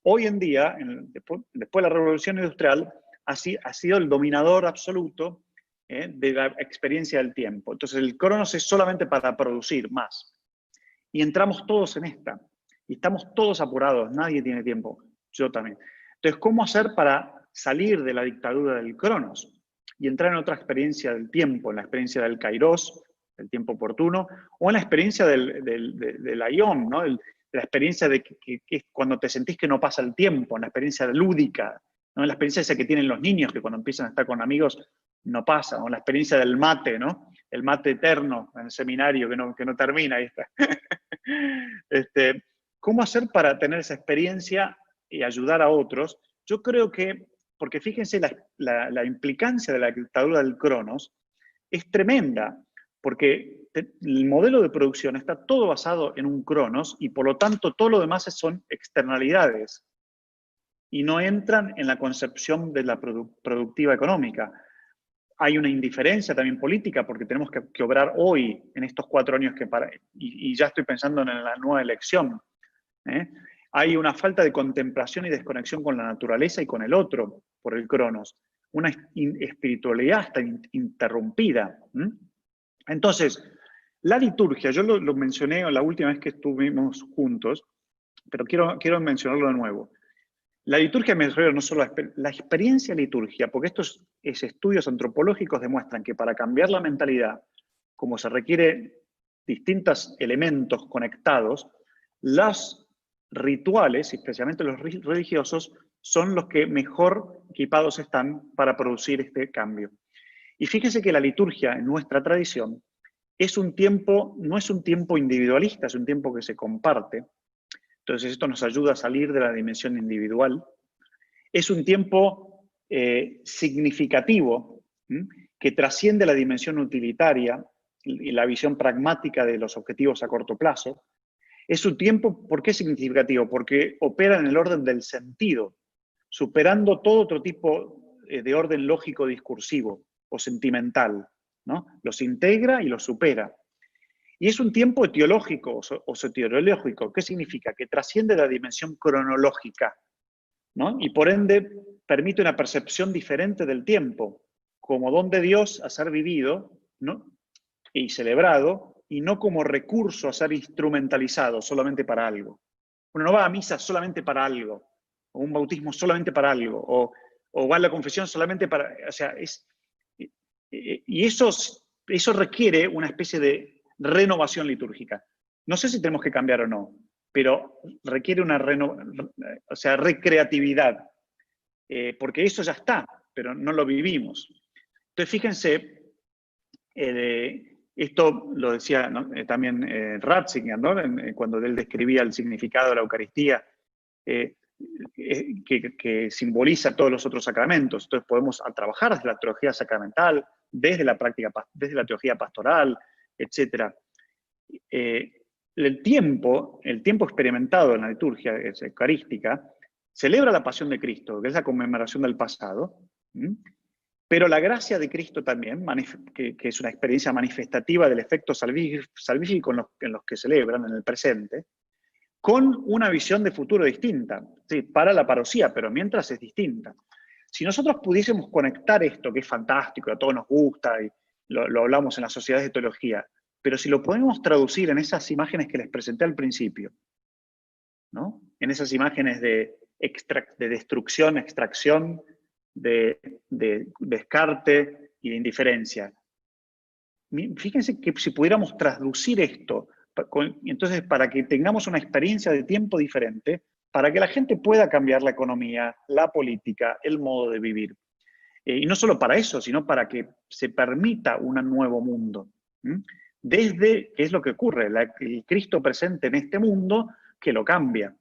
hoy en día, después de la Revolución Industrial, ha sido el dominador absoluto de la experiencia del tiempo. Entonces el Cronos es solamente para producir más. Y entramos todos en esta. Y estamos todos apurados, nadie tiene tiempo. Yo también. Entonces, ¿cómo hacer para salir de la dictadura del Cronos y entrar en otra experiencia del tiempo, en la experiencia del Kairos, el tiempo oportuno, o en la experiencia del Aion, ¿no? la experiencia de que es cuando te sentís que no pasa el tiempo, la experiencia lúdica, ¿no? La experiencia esa que tienen los niños, que cuando empiezan a estar con amigos no pasa, o la experiencia del mate, ¿no? El mate eterno en el seminario que no termina, ahí está. ¿Cómo hacer para tener esa experiencia y ayudar a otros? Yo creo que, porque fíjense la implicancia de la dictadura del Cronos, es tremenda, porque el modelo de producción está todo basado en un Cronos y por lo tanto todo lo demás son externalidades y no entran en la concepción de la productiva económica. Hay una indiferencia también política porque tenemos que obrar hoy, en estos 4 años y ya estoy pensando en la nueva elección. Hay una falta de contemplación y desconexión con la naturaleza y con el otro por el Cronos. Una espiritualidad hasta interrumpida. Entonces, la liturgia, yo lo mencioné la última vez que estuvimos juntos, pero quiero mencionarlo de nuevo. La liturgia me refiero no solo a la experiencia liturgia, porque estos estudios antropológicos demuestran que para cambiar la mentalidad, como se requiere distintos elementos conectados, los rituales, especialmente los religiosos, son los que mejor equipados están para producir este cambio. Y fíjese que la liturgia en nuestra tradición no es un tiempo individualista, es un tiempo que se comparte. Entonces esto nos ayuda a salir de la dimensión individual. Es un tiempo significativo, que trasciende la dimensión utilitaria y la visión pragmática de los objetivos a corto plazo. Es un tiempo, ¿por qué significativo? Porque opera en el orden del sentido, superando todo otro tipo de orden lógico discursivo o sentimental, ¿no? Los integra y los supera. Y es un tiempo etiológico o soteriológico. ¿Qué significa? Que trasciende la dimensión cronológica, ¿no? Y por ende permite una percepción diferente del tiempo, como don de Dios a ser vivido, ¿no? Y celebrado, y no como recurso a ser instrumentalizado solamente para algo. Uno no va a misa solamente para algo, o un bautismo solamente para algo, o va a la confesión solamente para... O sea, y eso requiere una especie de renovación litúrgica. No sé si tenemos que cambiar o no, pero requiere una recreatividad, porque eso ya está, pero no lo vivimos. Entonces, fíjense, esto lo decía, ¿no? También Ratzinger, ¿no? Cuando él describía el significado de la Eucaristía, que simboliza todos los otros sacramentos. Entonces podemos trabajar desde la teología sacramental, desde la práctica, desde la teología pastoral, etc. El tiempo experimentado en la liturgia eucarística celebra la pasión de Cristo, que es la conmemoración del pasado, pero la gracia de Cristo también, que es una experiencia manifestativa del efecto salvífico en los que celebran en el presente, con una visión de futuro distinta, ¿sí? Para la parosía, pero mientras es distinta. Si nosotros pudiésemos conectar esto, que es fantástico, a todos nos gusta, y lo hablamos en las sociedades de teología, pero si lo podemos traducir en esas imágenes que les presenté al principio, ¿no? En esas imágenes de destrucción, extracción, de descarte y de indiferencia. Fíjense que si pudiéramos traducir esto, entonces para que tengamos una experiencia de tiempo diferente, para que la gente pueda cambiar la economía, la política, el modo de vivir. Y no solo para eso, sino para que se permita un nuevo mundo. Desde, ¿qué es lo que ocurre? El Cristo presente en este mundo que lo cambia.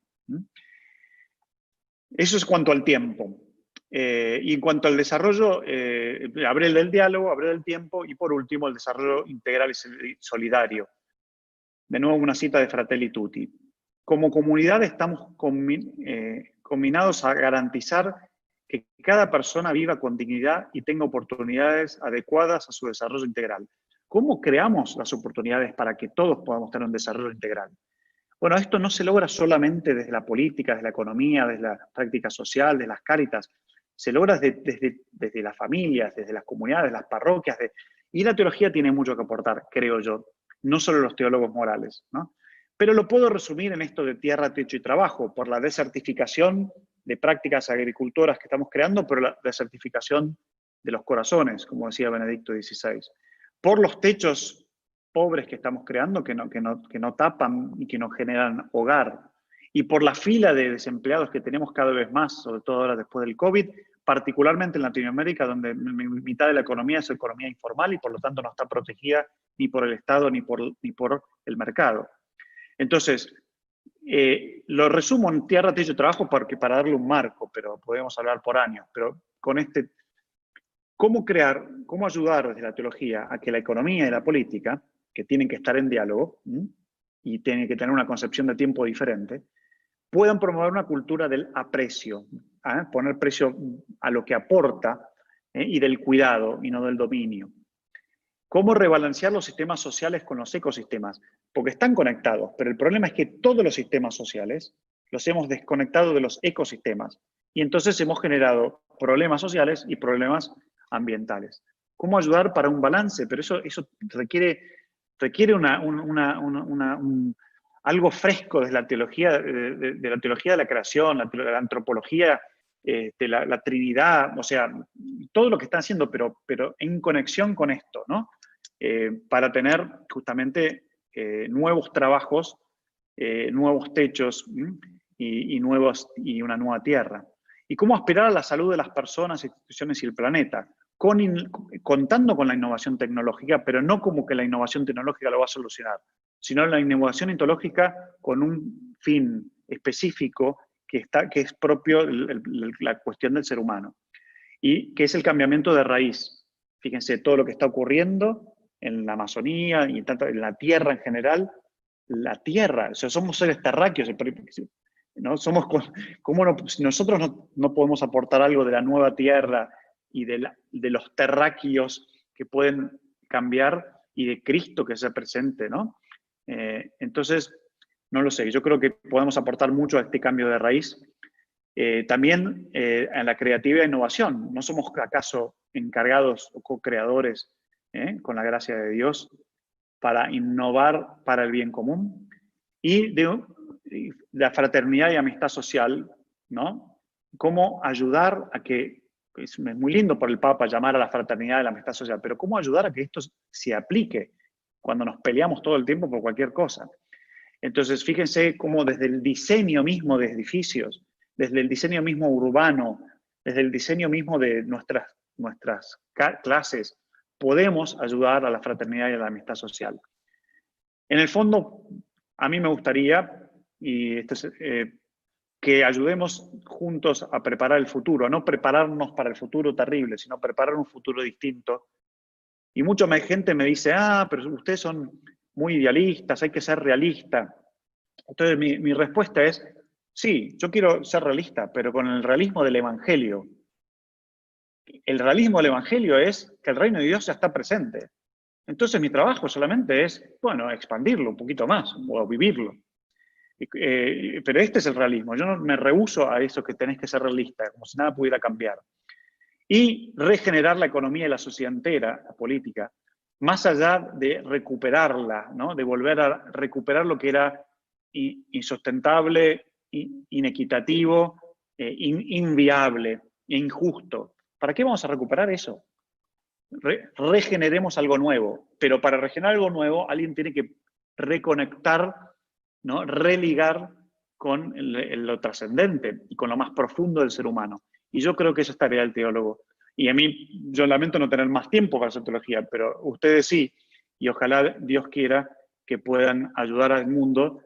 Eso es cuanto al tiempo. Y en cuanto al desarrollo, habré del diálogo, habré del tiempo, y por último el desarrollo integral y solidario. De nuevo una cita de Fratelli Tutti. Como comunidad estamos combinados a garantizar que cada persona viva con dignidad y tenga oportunidades adecuadas a su desarrollo integral. ¿Cómo creamos las oportunidades para que todos podamos tener un desarrollo integral? Bueno, esto no se logra solamente desde la política, desde la economía, desde la práctica social, desde las cáritas. Se logra desde las familias, desde las comunidades, las parroquias. Y la teología tiene mucho que aportar, creo yo. No solo los teólogos morales, ¿no? Pero lo puedo resumir en esto de tierra, techo y trabajo, por la desertificación de prácticas agricultoras que estamos creando, pero la desertificación de los corazones, como decía Benedicto XVI. Por los techos pobres que estamos creando que no tapan y que no generan hogar. Y por la fila de desempleados que tenemos cada vez más, sobre todo ahora después del COVID, particularmente en Latinoamérica, donde mitad de la economía es economía informal y por lo tanto no está protegida ni por el Estado ni por el mercado. Entonces, lo resumo en tierra, techo y trabajo porque para darle un marco, pero podemos hablar por años. Pero con cómo ayudar desde la teología a que la economía y la política, que tienen que estar en diálogo y tienen que tener una concepción de tiempo diferente, puedan promover una cultura del aprecio, poner precio a lo que aporta y del cuidado y no del dominio. ¿Cómo rebalancear los sistemas sociales con los ecosistemas? Porque están conectados, pero el problema es que todos los sistemas sociales los hemos desconectado de los ecosistemas y entonces hemos generado problemas sociales y problemas ambientales. ¿Cómo ayudar para un balance? Pero eso requiere algo fresco desde la teología, de la teología de la creación, la antropología, la Trinidad, o sea, todo lo que están haciendo, pero en conexión con esto, ¿no? Para tener justamente nuevos trabajos, nuevos techos y una nueva tierra. ¿Y cómo aspirar a la salud de las personas, instituciones y el planeta? Contando con la innovación tecnológica, pero no como que la innovación tecnológica lo va a solucionar, sino la innovación tecnológica con un fin específico que es propio la cuestión del ser humano, y que es el cambiamiento de raíz. Fíjense todo lo que está ocurriendo en la Amazonía y en la Tierra en general. La Tierra, o sea, somos seres terráqueos, ¿no? Si nosotros no podemos aportar algo de la nueva Tierra y de los terráqueos que pueden cambiar y de Cristo que sea presente, ¿no? Entonces, no lo sé, yo creo que podemos aportar mucho a este cambio de raíz. También en la creatividad e innovación. ¿No somos acaso encargados o co-creadores con la gracia de Dios para innovar para el bien común? Y de la fraternidad y amistad social, ¿no? Cómo ayudar a que, es muy lindo por el Papa llamar a la fraternidad y la amistad social, pero cómo ayudar a que esto se aplique cuando nos peleamos todo el tiempo por cualquier cosa. Entonces, fíjense cómo desde el diseño mismo de edificios, desde el diseño mismo urbano, desde el diseño mismo de nuestras clases, podemos ayudar a la fraternidad y a la amistad social. En el fondo, a mí me gustaría que ayudemos juntos a preparar el futuro, no prepararnos para el futuro terrible, sino preparar un futuro distinto. Y mucha gente me dice, pero ustedes son muy idealistas, hay que ser realista. Entonces mi respuesta es, sí, yo quiero ser realista, pero con el realismo del Evangelio. El realismo del Evangelio es que el reino de Dios ya está presente. Entonces mi trabajo solamente es, bueno, expandirlo un poquito más, o vivirlo. Pero este es el realismo. Yo no me rehúso a eso que tenés que ser realista, como si nada pudiera cambiar. Y regenerar la economía y la sociedad entera, la política, más allá de recuperarla, ¿no? De volver a recuperar lo que era insustentable, inequitativo, inviable e injusto. ¿Para qué vamos a recuperar eso? Regeneremos algo nuevo, pero para regenerar algo nuevo alguien tiene que reconectar, ¿no? Religar con lo trascendente y con lo más profundo del ser humano. Y yo creo que eso es tarea del teólogo. Y a mí, yo lamento no tener más tiempo para hacer teología, pero ustedes sí, y ojalá Dios quiera que puedan ayudar al mundo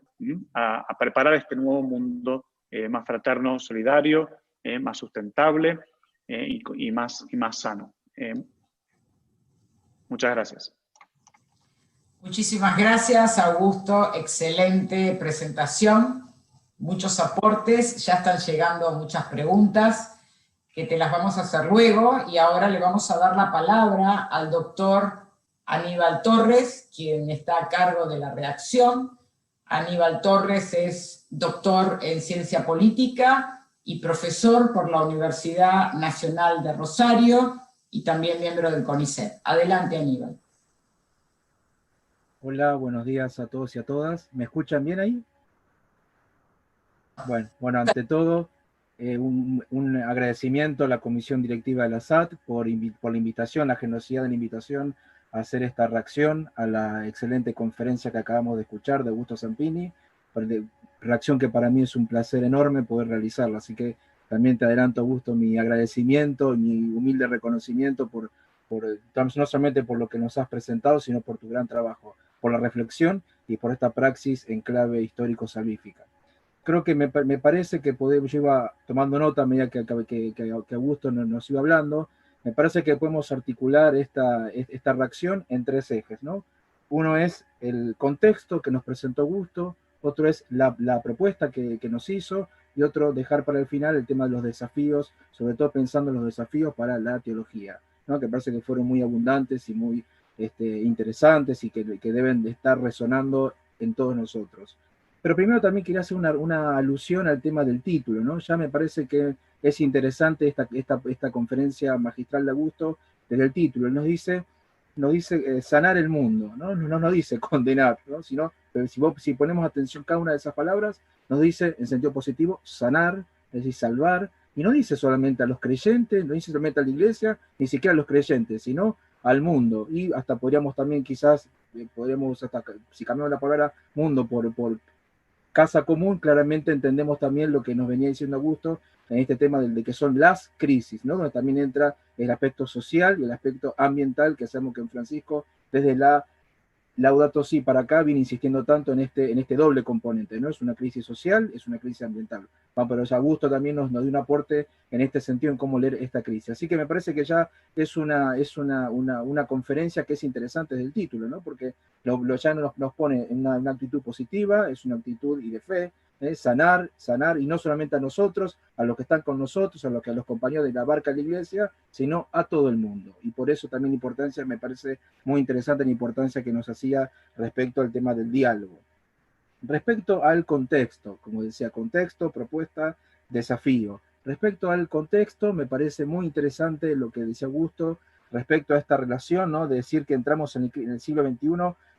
a preparar este nuevo mundo más fraterno, solidario, más sustentable y más sano. Muchas gracias. Muchísimas gracias, Augusto. Excelente presentación. Muchos aportes. Ya están llegando muchas preguntas que te las vamos a hacer luego. Y ahora le vamos a dar la palabra al doctor Aníbal Torres, quien está a cargo de la redacción. Aníbal Torres es doctor en Ciencia Política y profesor por la Universidad Nacional de Rosario y también miembro del CONICET. Adelante, Aníbal. Hola, buenos días a todos y a todas. ¿Me escuchan bien ahí? Bueno, ante todo, un agradecimiento a la Comisión Directiva de la SAT por la invitación, la generosidad de la invitación hacer esta reacción a la excelente conferencia que acabamos de escuchar de Augusto Zampini, reacción que para mí es un placer enorme poder realizarla. Así que también te adelanto, Augusto, mi agradecimiento, mi humilde reconocimiento no solamente por lo que nos has presentado, sino por tu gran trabajo, por la reflexión y por esta praxis en clave histórico-salvífica. Creo que me parece que podemos, yo iba tomando nota a medida que Augusto nos iba hablando, me parece que podemos articular esta reacción en tres ejes, ¿no? Uno es el contexto que nos presentó Augusto, otro es la propuesta que nos hizo, y otro dejar para el final el tema de los desafíos, sobre todo pensando en los desafíos para la teología, ¿no? Que parece que fueron muy abundantes y muy interesantes y que deben de estar resonando en todos nosotros. Pero primero también quería hacer una alusión al tema del título, ¿no? Ya me parece que es interesante esta conferencia magistral de Augusto desde el título. Él nos dice sanar el mundo, ¿no? No nos dice condenar, ¿no? Sino, pero si ponemos atención a cada una de esas palabras, nos dice en sentido positivo sanar, es decir, salvar, y no dice solamente a los creyentes, no dice solamente a la iglesia, ni siquiera a los creyentes, sino al mundo. Y hasta podríamos también quizás, si cambiamos la palabra mundo por casa común, claramente entendemos también lo que nos venía diciendo Augusto en este tema de que son las crisis, ¿no? Donde también entra el aspecto social y el aspecto ambiental, que sabemos que en Francisco, desde la Laudato Si para acá, viene insistiendo tanto en este doble componente, ¿no? Es una crisis social, es una crisis ambiental. Pero Augusto también nos dio un aporte en este sentido en cómo leer esta crisis. Así que me parece que ya es una conferencia que es interesante desde el título, ¿no? Porque ya nos pone en una actitud positiva, es una actitud y de fe, sanar, y no solamente a nosotros, a los que están con nosotros, a los compañeros de la barca de la iglesia, sino a todo el mundo. Y por eso también importancia, me parece muy interesante la importancia que nos hacía respecto al tema del diálogo. Respecto al contexto, como decía, contexto, propuesta, desafío. Respecto al contexto, me parece muy interesante lo que decía Augusto respecto a esta relación, ¿no? De decir que entramos en el siglo XXI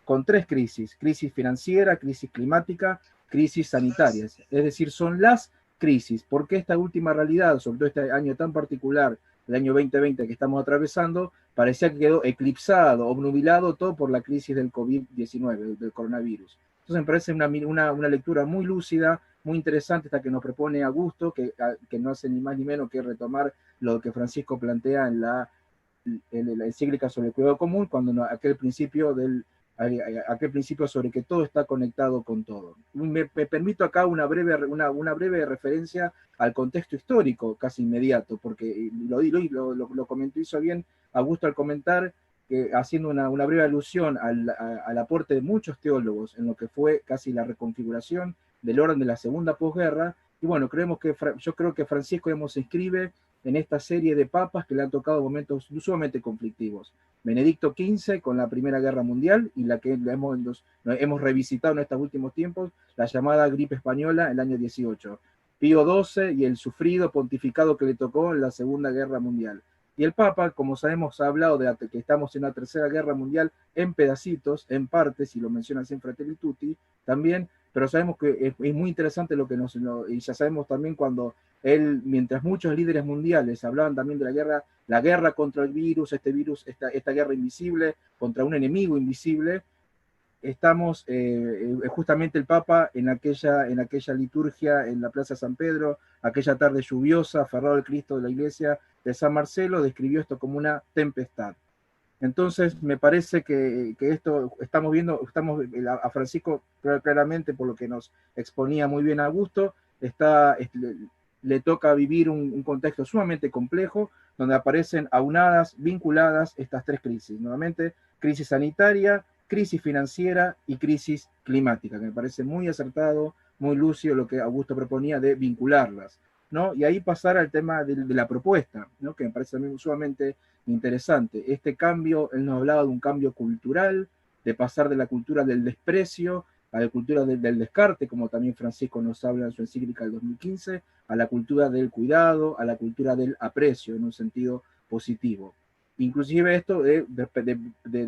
con tres crisis: crisis financiera, crisis climática, crisis sanitarias. Es decir, son las crisis, porque esta última realidad, sobre todo este año tan particular, el año 2020 que estamos atravesando, parecía que quedó eclipsado, obnubilado todo por la crisis del COVID-19, del coronavirus. Entonces me parece una lectura muy lúcida, muy interesante esta que nos propone Augusto, que no hace ni más ni menos que retomar lo que Francisco plantea en la encíclica sobre el cuidado común, cuando aquel principio sobre que todo está conectado con todo. Me permito acá una breve referencia al contexto histórico casi inmediato, porque lo comentó, hizo bien Augusto al comentar, haciendo una breve alusión al aporte de muchos teólogos en lo que fue casi la reconfiguración del orden de la segunda posguerra. Y bueno, yo creo que Francisco se inscribe en esta serie de papas que le han tocado momentos sumamente conflictivos. Benedicto XV con la Primera Guerra Mundial, y la que hemos revisitado en estos últimos tiempos, la llamada gripe española en el año 18. Pío XII y el sufrido pontificado que le tocó en la Segunda Guerra Mundial. Y el Papa, como sabemos, ha hablado de que estamos en la Tercera Guerra Mundial en pedacitos, en partes, y lo menciona así en Fratelli Tutti también, pero sabemos que es muy interesante y ya sabemos también cuando mientras muchos líderes mundiales hablaban también de la guerra contra el virus, esta guerra invisible contra un enemigo invisible, estamos justamente el Papa en aquella liturgia en la Plaza San Pedro, aquella tarde lluviosa, aferrado al Cristo de la iglesia de San Marcelo, describió esto como una tempestad. Entonces me parece que esto estamos viendo a Francisco claramente, por lo que nos exponía muy bien Augusto, le toca vivir un contexto sumamente complejo, donde aparecen aunadas, vinculadas estas tres crisis. Nuevamente, crisis sanitaria, crisis financiera y crisis climática, que me parece muy acertado, muy lúcido lo que Augusto proponía de vincularlas, ¿no? Y ahí pasar al tema de la propuesta, ¿no? Que me parece también sumamente interesante. Este cambio, él nos hablaba de un cambio cultural, de pasar de la cultura del desprecio a la cultura del descarte, como también Francisco nos habla en su encíclica del 2015, a la cultura del cuidado, a la cultura del aprecio, en un sentido positivo. Inclusive esto de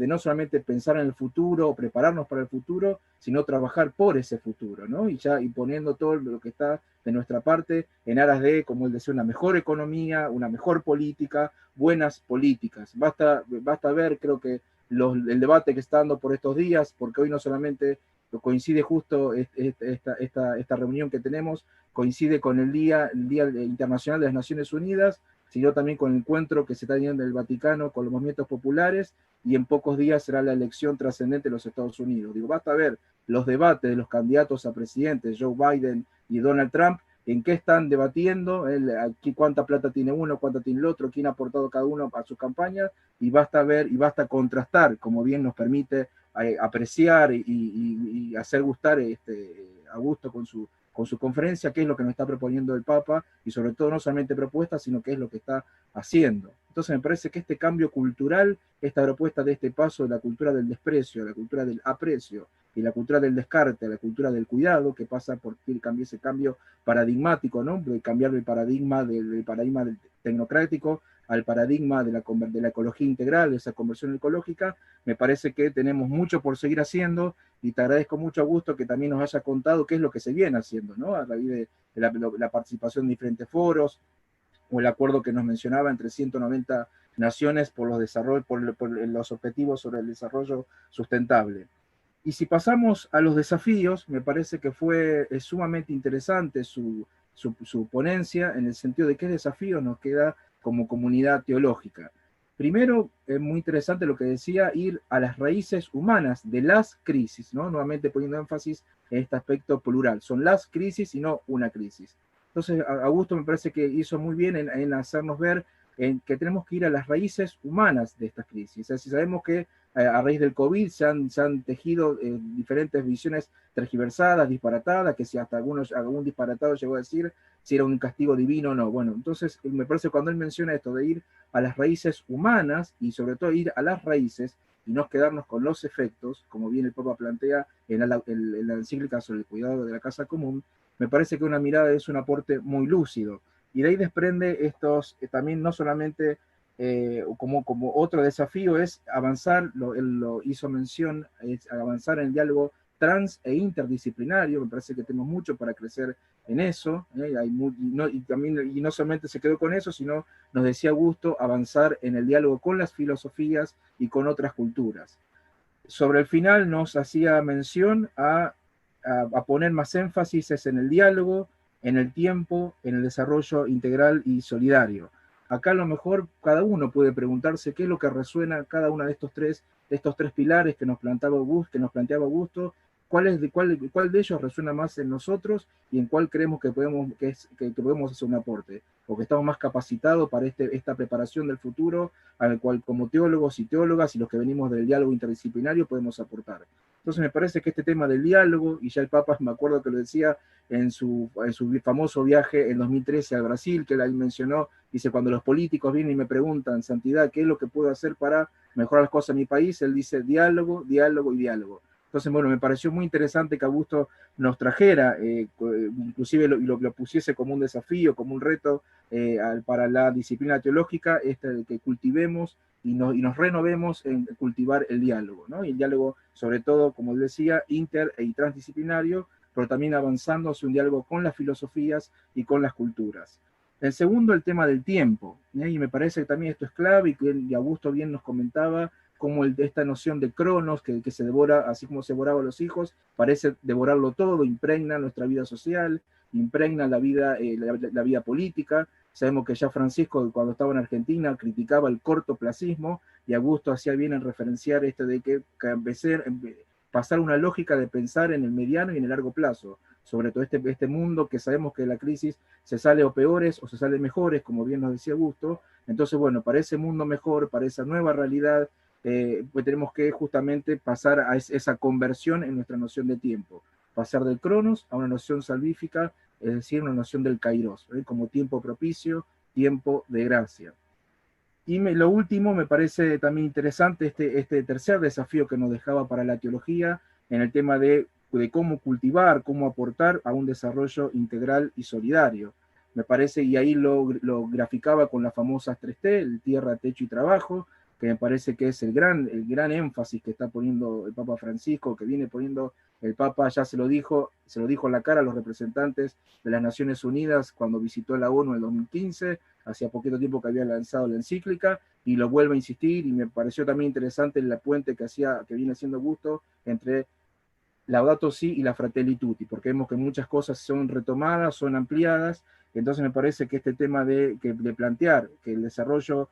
no solamente pensar en el futuro o prepararnos para el futuro, sino trabajar por ese futuro, ¿no? Y poniendo todo lo que está de nuestra parte en aras de, como él decía, una mejor economía, una mejor política, buenas políticas. Basta ver, creo que el debate que está dando por estos días, porque hoy no solamente coincide justo esta reunión que tenemos, coincide con el Día Internacional de las Naciones Unidas, sino también con el encuentro que se está teniendo en el Vaticano con los movimientos populares, y en pocos días será la elección trascendente de los Estados Unidos. Digo, basta ver los debates de los candidatos a presidentes, Joe Biden y Donald Trump, en qué están debatiendo, aquí cuánta plata tiene uno, cuánta tiene el otro, quién ha aportado cada uno a su campaña, y basta ver y basta contrastar, como bien nos permite apreciar y hacer gustar a gusto con su conferencia, qué es lo que nos está proponiendo el Papa, y sobre todo no solamente propuestas, sino qué es lo que está haciendo. Entonces me parece que este cambio cultural, esta propuesta de este paso de la cultura del desprecio, la cultura del aprecio, y la cultura del descarte, la cultura del cuidado, que pasa por ese cambio paradigmático, ¿no? De cambiar el paradigma del tecnocrático al paradigma de la ecología integral, de esa conversión ecológica. Me parece que tenemos mucho por seguir haciendo, y te agradezco mucho, Augusto, que también nos haya contado qué es lo que se viene haciendo, ¿no? A raíz de la participación en diferentes foros, o el acuerdo que nos mencionaba entre 190 naciones por los objetivos sobre el desarrollo sustentable. Y si pasamos a los desafíos, me parece que fue sumamente interesante su ponencia, en el sentido de qué desafío nos queda como comunidad teológica. Primero, es muy interesante lo que decía, ir a las raíces humanas de las crisis, ¿no? Nuevamente poniendo énfasis en este aspecto plural. Son las crisis y no una crisis. Entonces, Augusto me parece que hizo muy bien en hacernos ver que tenemos que ir a las raíces humanas de estas crisis. O sea, si sabemos que a raíz del COVID se han tejido diferentes visiones tergiversadas, disparatadas, que si hasta algún disparatado llegó a decir si era un castigo divino o no. Bueno, entonces me parece cuando él menciona esto de ir a las raíces humanas, y sobre todo ir a las raíces y no quedarnos con los efectos, como bien el Papa plantea en la encíclica sobre el cuidado de la casa común, me parece que una mirada es un aporte muy lúcido. Y de ahí desprende también no solamente como otro desafío es avanzar, él lo hizo mención, es avanzar en el diálogo trans e interdisciplinario. Me parece que tenemos mucho para crecer en eso, y no solamente se quedó con eso, sino nos decía Augusto, avanzar en el diálogo con las filosofías y con otras culturas. Sobre el final nos hacía mención a poner más énfasis en el diálogo, en el tiempo, en el desarrollo integral y solidario. Acá a lo mejor cada uno puede preguntarse qué es lo que resuena cada uno de estos tres pilares que nos planteaba Augusto, cuál de ellos resuena más en nosotros, y en cuál creemos que podemos hacer un aporte, o que estamos más capacitados para esta preparación del futuro, al cual como teólogos y teólogas y los que venimos del diálogo interdisciplinario podemos aportar. Entonces me parece que este tema del diálogo, y ya el Papa me acuerdo que lo decía en su famoso viaje en 2013 al Brasil, que él mencionó, dice, cuando los políticos vienen y me preguntan, Santidad, ¿qué es lo que puedo hacer para mejorar las cosas en mi país? Él dice, diálogo, diálogo y diálogo. Entonces, bueno, me pareció muy interesante que Augusto nos trajera, inclusive lo pusiese como un desafío, como un reto para la disciplina teológica, que cultivemos y nos renovemos en cultivar el diálogo, ¿no? Y el diálogo, sobre todo, como decía, inter y transdisciplinario, pero también avanzando hacia un diálogo con las filosofías y con las culturas. El segundo, el tema del tiempo, y me parece que también esto es clave, y Augusto bien nos comentaba cómo esta noción de cronos, que se devora, así como se devoraba a los hijos, parece devorarlo todo, impregna nuestra vida social, impregna la vida política. Sabemos que ya Francisco, cuando estaba en Argentina, criticaba el cortoplacismo, y Augusto hacía bien en referenciar de que pasar una lógica de pensar en el mediano y en el largo plazo, sobre todo este mundo que sabemos que de la crisis se sale o peores o se sale mejores, como bien nos decía Augusto. Entonces, bueno, para ese mundo mejor, para esa nueva realidad, pues tenemos que justamente pasar a esa conversión en nuestra noción de tiempo, pasar del cronos a una noción salvífica, es decir, una noción del kairos, como tiempo propicio, tiempo de gracia. Y lo último, me parece también interesante este tercer desafío que nos dejaba para la teología, en el tema de cómo cultivar, cómo aportar a un desarrollo integral y solidario. Me parece, y ahí lo graficaba con las famosas 3T, el tierra, techo y trabajo, que me parece que es el gran énfasis que está poniendo el Papa Francisco, que viene poniendo el Papa, ya se lo dijo en la cara a los representantes de las Naciones Unidas cuando visitó la ONU en el 2015, hacía poquito tiempo que había lanzado la encíclica, y lo vuelve a insistir, y me pareció también interesante el puente que viene haciendo Augusto entre Laudato Si y la Fratelli Tutti, porque vemos que muchas cosas son retomadas, son ampliadas, entonces me parece que este tema de plantear que el desarrollo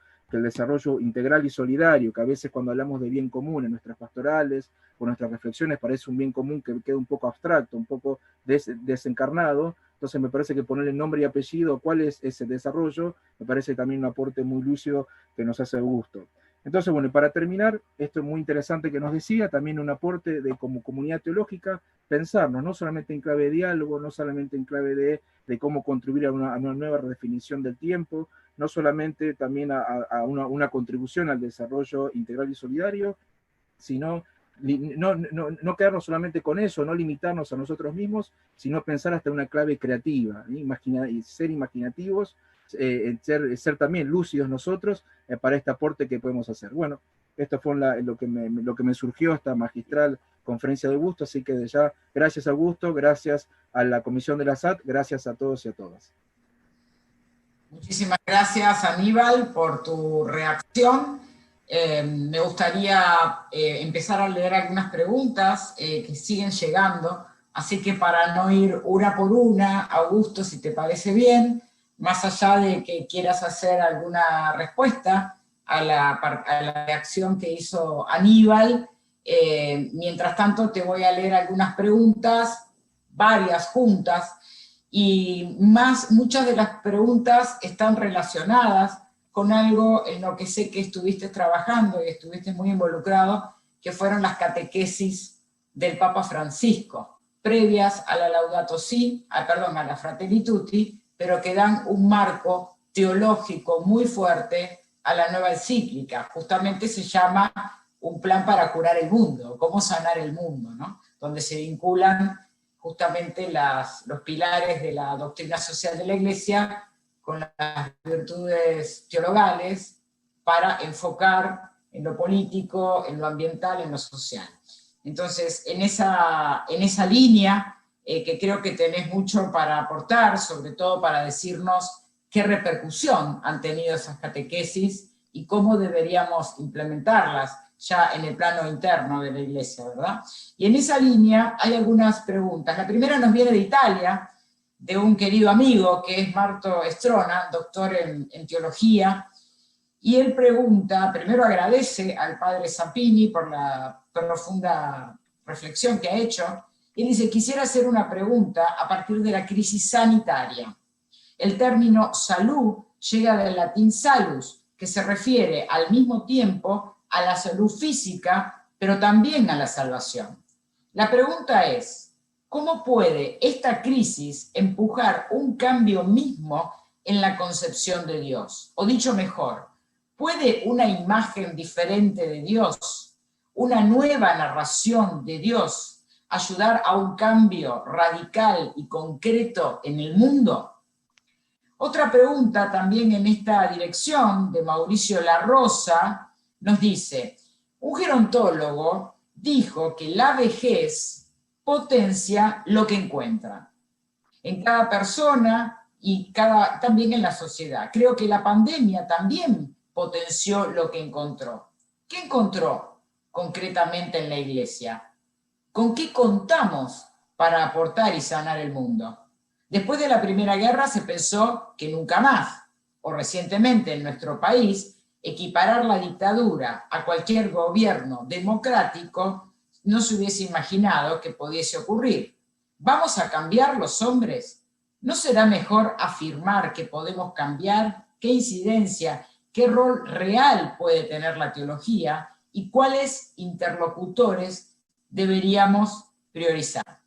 integral y solidario, que a veces cuando hablamos de bien común en nuestras pastorales o nuestras reflexiones parece un bien común que queda un poco abstracto, un poco desencarnado, entonces me parece que ponerle nombre y apellido cuál es ese desarrollo, me parece también un aporte muy lúcido que nos hace gusto. Entonces, bueno, para terminar, esto es muy interesante que nos decía, también un aporte de como comunidad teológica, pensarnos, no solamente en clave de diálogo, no solamente en clave de cómo contribuir a una nueva redefinición del tiempo, no solamente también a una contribución al desarrollo integral y solidario, sino no quedarnos solamente con eso, no limitarnos a nosotros mismos, sino pensar hasta una clave creativa, ser imaginativos, ser también lúcidos nosotros para este aporte que podemos hacer. Bueno, esto fue lo que me surgió esta magistral conferencia de Augusto, así que ya, gracias a Augusto, gracias a la Comisión de la SAT, gracias a todos y a todas. Muchísimas gracias, Aníbal, por tu reacción. Me gustaría empezar a leer algunas preguntas que siguen llegando, así que para no ir una por una, Augusto, si te parece bien, más allá de que quieras hacer alguna respuesta a la reacción que hizo Aníbal, mientras tanto te voy a leer algunas preguntas, varias juntas, y muchas de las preguntas están relacionadas con algo en lo que sé que estuviste trabajando y estuviste muy involucrado, que fueron las catequesis del Papa Francisco, previas a la Laudato Si, a la Fratelli Tutti, pero que dan un marco teológico muy fuerte a la nueva encíclica. Justamente se llama Un plan para curar el mundo, cómo sanar el mundo, ¿no? Donde se vinculan justamente los pilares de la doctrina social de la Iglesia con las virtudes teologales para enfocar en lo político, en lo ambiental, en lo social. Entonces, en esa línea, que creo que tenés mucho para aportar, sobre todo para decirnos qué repercusión han tenido esas catequesis y cómo deberíamos implementarlas ya en el plano interno de la Iglesia, ¿verdad? Y en esa línea hay algunas preguntas. La primera nos viene de Italia, de un querido amigo que es Marto Estrona, doctor en teología, y él pregunta, primero agradece al padre Zampini por la profunda reflexión que ha hecho, y dice, quisiera hacer una pregunta a partir de la crisis sanitaria. El término salud llega del latín salus, que se refiere al mismo tiempo a la salud física, pero también a la salvación. La pregunta es, ¿cómo puede esta crisis empujar un cambio mismo en la concepción de Dios? O dicho mejor, ¿puede una imagen diferente de Dios, una nueva narración de Dios, ayudar a un cambio radical y concreto en el mundo? Otra pregunta también en esta dirección, de Mauricio La Rosa, nos dice, un gerontólogo dijo que la vejez potencia lo que encuentra en cada persona y también en la sociedad. Creo que la pandemia también potenció lo que encontró. ¿Qué encontró concretamente en la Iglesia? ¿Con qué contamos para aportar y sanar el mundo? Después de la Primera Guerra se pensó que nunca más, o recientemente en nuestro país, equiparar la dictadura a cualquier gobierno democrático no se hubiese imaginado que pudiese ocurrir. ¿Vamos a cambiar los hombres? ¿No será mejor afirmar que podemos cambiar? ¿Qué incidencia, qué rol real puede tener la teología y cuáles interlocutores deberíamos priorizar?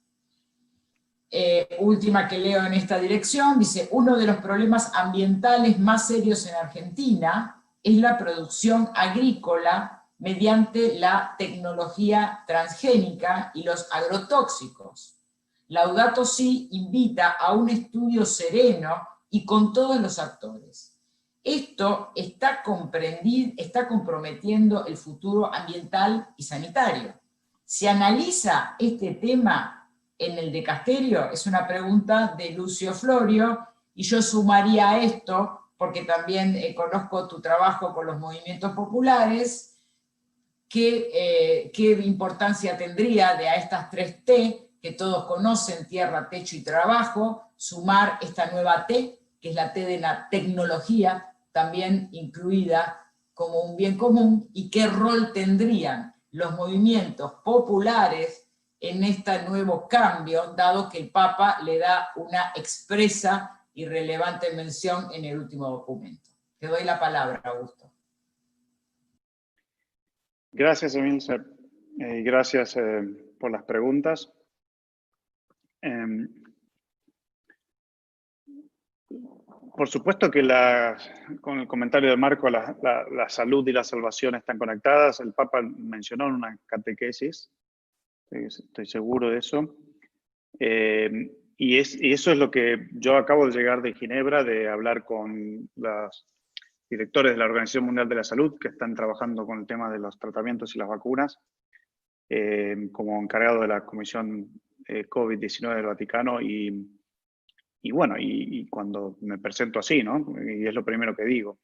Última que leo en esta dirección, dice, uno de los problemas ambientales más serios en Argentina es la producción agrícola mediante la tecnología transgénica y los agrotóxicos. Laudato Si invita a un estudio sereno y con todos los actores. esto está comprometiendo el futuro ambiental y sanitario. ¿Se analiza este tema en el dicasterio? Es una pregunta de Lucio Florio, y yo sumaría a esto, porque también conozco tu trabajo con los movimientos populares, qué importancia tendría de a estas 3 T, que todos conocen, tierra, techo y trabajo, sumar esta nueva T, que es la T de la tecnología, también incluida como un bien común, y qué rol tendrían los movimientos populares en este nuevo cambio, dado que el Papa le da una expresa y relevante mención en el último documento. Te doy la palabra, Augusto. Gracias, Emilce. Gracias por las preguntas. Por supuesto que con el comentario de Marco, la salud y la salvación están conectadas. El Papa mencionó en una catequesis, estoy seguro de eso. Y eso es lo que yo acabo de llegar de Ginebra, de hablar con los directores de la Organización Mundial de la Salud, que están trabajando con el tema de los tratamientos y las vacunas, como encargado de la Comisión COVID-19 del Vaticano, y bueno, y cuando me presento así, ¿no? Y es lo primero que digo.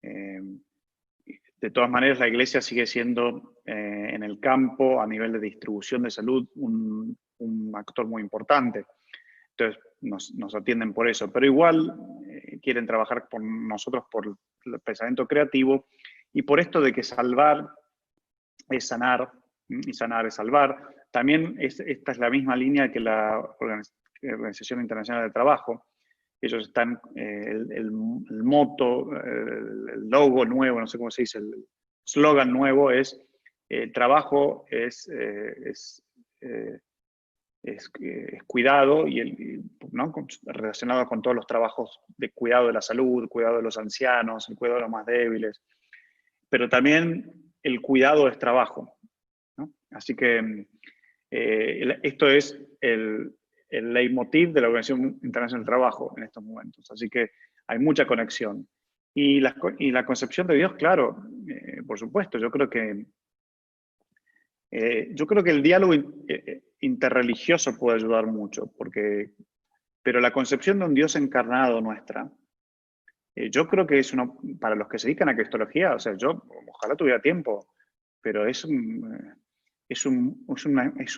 De todas maneras, la Iglesia sigue siendo en el campo, a nivel de distribución de salud, un actor muy importante. Entonces, nos atienden por eso. Pero igual quieren trabajar con nosotros por el pensamiento creativo y por esto de que salvar es sanar y sanar es salvar. También esta es la misma línea que la Organización Internacional del Trabajo. Ellos están, el moto, el logo nuevo, no sé cómo se dice, el slogan nuevo es trabajo es cuidado, ¿no? Relacionado con todos los trabajos de cuidado de la salud, cuidado de los ancianos, el cuidado de los más débiles. Pero también el cuidado es trabajo, ¿no? Así que esto es el leitmotiv de la Organización Internacional del Trabajo en estos momentos. Así que hay mucha conexión. Y la concepción de Dios, claro, por supuesto, yo creo que el diálogo interreligioso puede ayudar mucho, pero la concepción de un Dios encarnado nuestra, yo creo que es para los que se dedican a cristología, o sea, yo ojalá tuviera tiempo, pero es un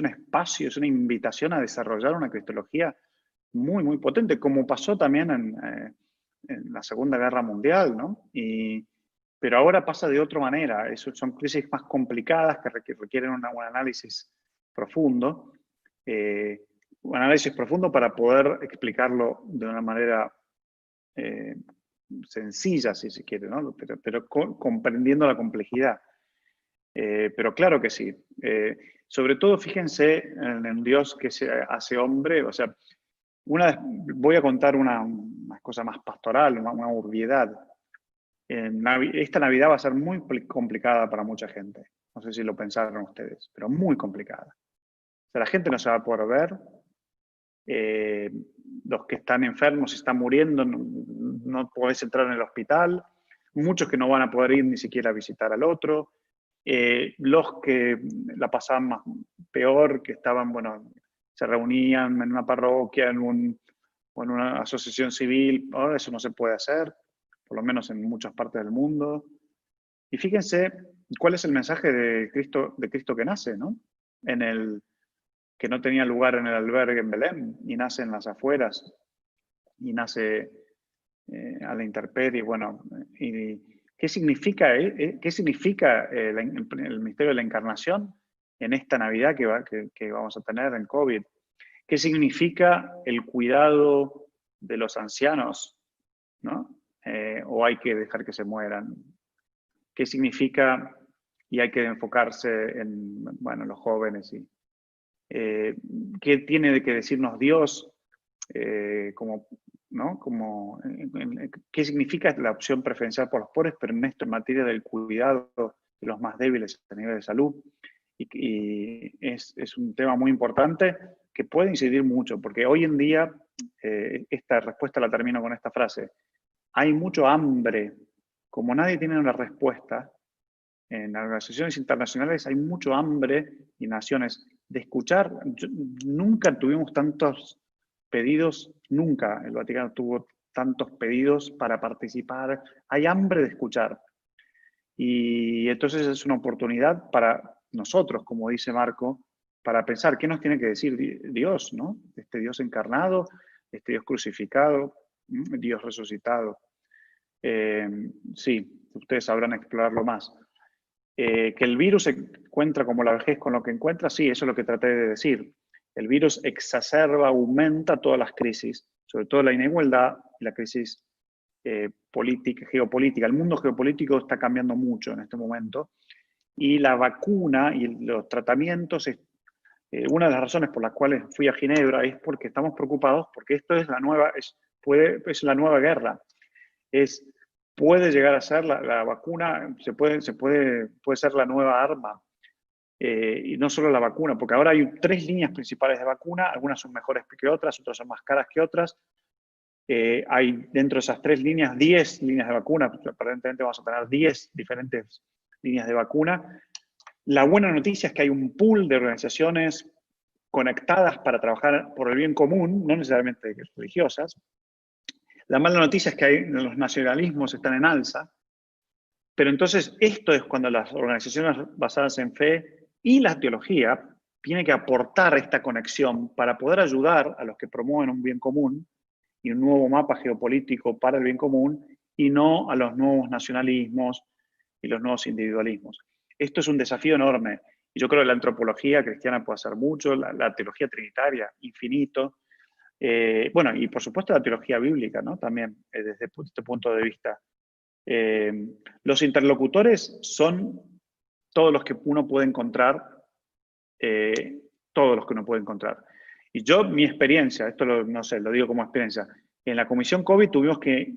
espacio, es una invitación a desarrollar una cristología muy, muy potente, como pasó también en la Segunda Guerra Mundial, ¿no? Pero ahora pasa de otra manera. Son crisis más complicadas que requieren un análisis profundo. Un análisis profundo para poder explicarlo de una manera sencilla, si se quiere, ¿no? Pero comprendiendo la complejidad. Pero claro que sí. Sobre todo, fíjense en un Dios que se hace hombre. O sea, voy a contar una cosa más pastoral, una obviedad. Esta Navidad va a ser muy complicada para mucha gente. No sé si lo pensaron ustedes, pero muy complicada. O sea, la gente no se va a poder ver. Los que están enfermos, están muriendo, no podés entrar en el hospital. Muchos que no van a poder ir ni siquiera a visitar al otro. Los que la pasaban peor, que estaban, bueno, se reunían en una parroquia, en una asociación civil, ahora eso no se puede hacer, por lo menos en muchas partes del mundo. Y fíjense cuál es el mensaje de Cristo que nace, ¿no? Que no tenía lugar en el albergue en Belén, y nace en las afueras, y nace a la intemperie. Bueno, ¿qué significa el misterio de la encarnación en esta Navidad que vamos a tener en COVID? ¿Qué significa el cuidado de los ancianos, ¿no? O hay que dejar que se mueran? ¿Qué significa, y hay que enfocarse en, bueno, los jóvenes? ¿Qué tiene que decirnos Dios? ¿No? ¿Qué significa la opción preferencial por los pobres, pero en esto en materia del cuidado de los más débiles a nivel de salud? Y es un tema muy importante que puede incidir mucho, porque hoy en día, esta respuesta la termino con esta frase: hay mucho hambre. Como nadie tiene una respuesta, en las organizaciones internacionales hay mucho hambre y naciones de escuchar. Nunca tuvimos tantos pedidos, nunca el Vaticano tuvo tantos pedidos para participar. Hay hambre de escuchar. Y entonces es una oportunidad para nosotros, como dice Marco, para pensar qué nos tiene que decir Dios, ¿no? Este Dios encarnado, este Dios crucificado, Dios resucitado. Sí, ustedes sabrán explorarlo más. Que el virus se encuentra como la vejez con lo que encuentra, sí, eso es lo que traté de decir. El virus exacerba, aumenta todas las crisis, sobre todo la inigualdad y la crisis política, geopolítica. El mundo geopolítico está cambiando mucho en este momento y la vacuna y los tratamientos, una de las razones por las cuales fui a Ginebra es porque estamos preocupados, porque esto es la nueva, es la nueva guerra. Puede llegar a ser la vacuna, puede ser la nueva arma. Y no solo la vacuna, porque ahora hay 3 líneas principales de vacuna, algunas son mejores que otras, otras son más caras que otras. Hay dentro de esas 3 líneas, 10 líneas de vacuna, aparentemente vamos a tener 10 diferentes líneas de vacuna. La buena noticia es que hay un pool de organizaciones conectadas para trabajar por el bien común, no necesariamente religiosas. La mala noticia es que los nacionalismos están en alza, pero entonces esto es cuando las organizaciones basadas en fe y la teología tienen que aportar esta conexión para poder ayudar a los que promueven un bien común y un nuevo mapa geopolítico para el bien común y no a los nuevos nacionalismos y los nuevos individualismos. Esto es un desafío enorme y yo creo que la antropología cristiana puede hacer mucho, la teología trinitaria, infinito. Bueno, y por supuesto la teología bíblica, ¿no? También desde este punto de vista. Los interlocutores son todos los que uno puede encontrar, todos los que uno puede encontrar. Y yo, mi experiencia, esto no sé, lo digo como experiencia, en la comisión COVID tuvimos que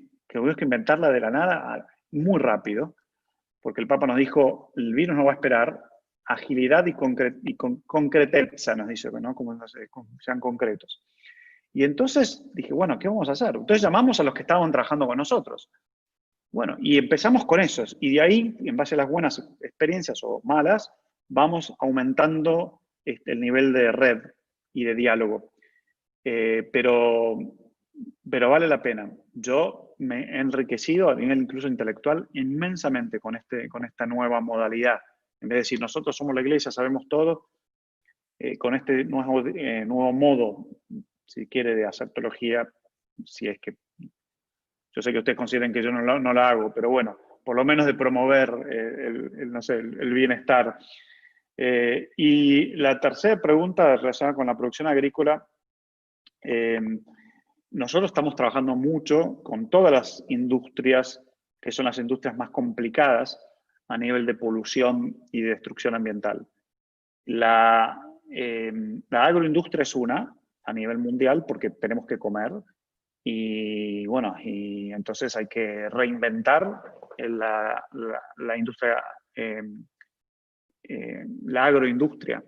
inventarla de la nada muy rápido, porque el Papa nos dijo, el virus no va a esperar, agilidad y concreteza, nos dice, ¿no? Como no sé, sean concretos. Y entonces dije, bueno, ¿qué vamos a hacer? Entonces llamamos a los que estaban trabajando con nosotros. Bueno, y empezamos con esos. Y de ahí, en base a las buenas experiencias o malas, vamos aumentando el nivel de red y de diálogo. Pero vale la pena. Yo me he enriquecido a nivel incluso intelectual inmensamente con esta nueva modalidad. En vez de decir, nosotros somos la iglesia, sabemos todo, con este nuevo modo, si quiere, de hacer teología, si es que yo sé que ustedes consideran que yo no la hago, pero bueno, por lo menos de promover el bienestar. Y la tercera pregunta relacionada con la producción agrícola, nosotros estamos trabajando mucho con todas las industrias, que son las industrias más complicadas a nivel de polución y de destrucción ambiental. La agroindustria es una a nivel mundial porque tenemos que comer y bueno, y entonces hay que reinventar la industria, la agroindustria,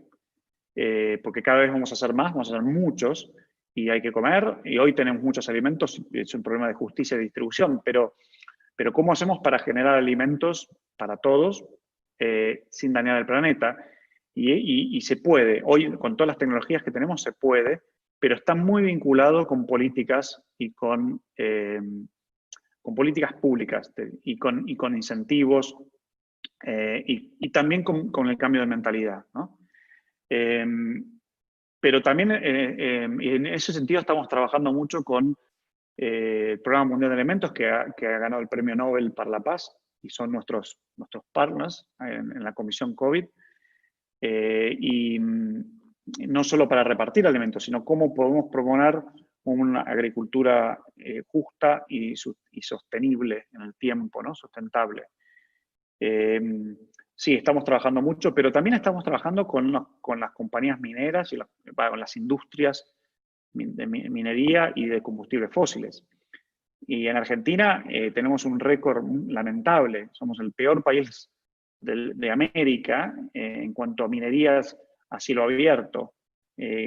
porque cada vez vamos a hacer más, vamos a hacer muchos y hay que comer y hoy tenemos muchos alimentos, es un problema de justicia y distribución, pero ¿cómo hacemos para generar alimentos para todos sin dañar el planeta? Y se puede, hoy con todas las tecnologías que tenemos se puede, pero está muy vinculado con políticas y con políticas públicas y con incentivos y también con el cambio de mentalidad, ¿no? Pero también en ese sentido estamos trabajando mucho con el Programa Mundial de Alimentos que ha ganado el Premio Nobel para la Paz y son nuestros partners en la Comisión COVID. Y no solo para repartir alimentos, sino cómo podemos proponer una agricultura justa y sostenible en el tiempo, ¿no? Sustentable. Sí, estamos trabajando mucho, pero también estamos trabajando con las compañías mineras y con las industrias de minería y de combustibles fósiles. Y en Argentina tenemos un récord lamentable. Somos el peor país de América en cuanto a minerías a cielo abierto,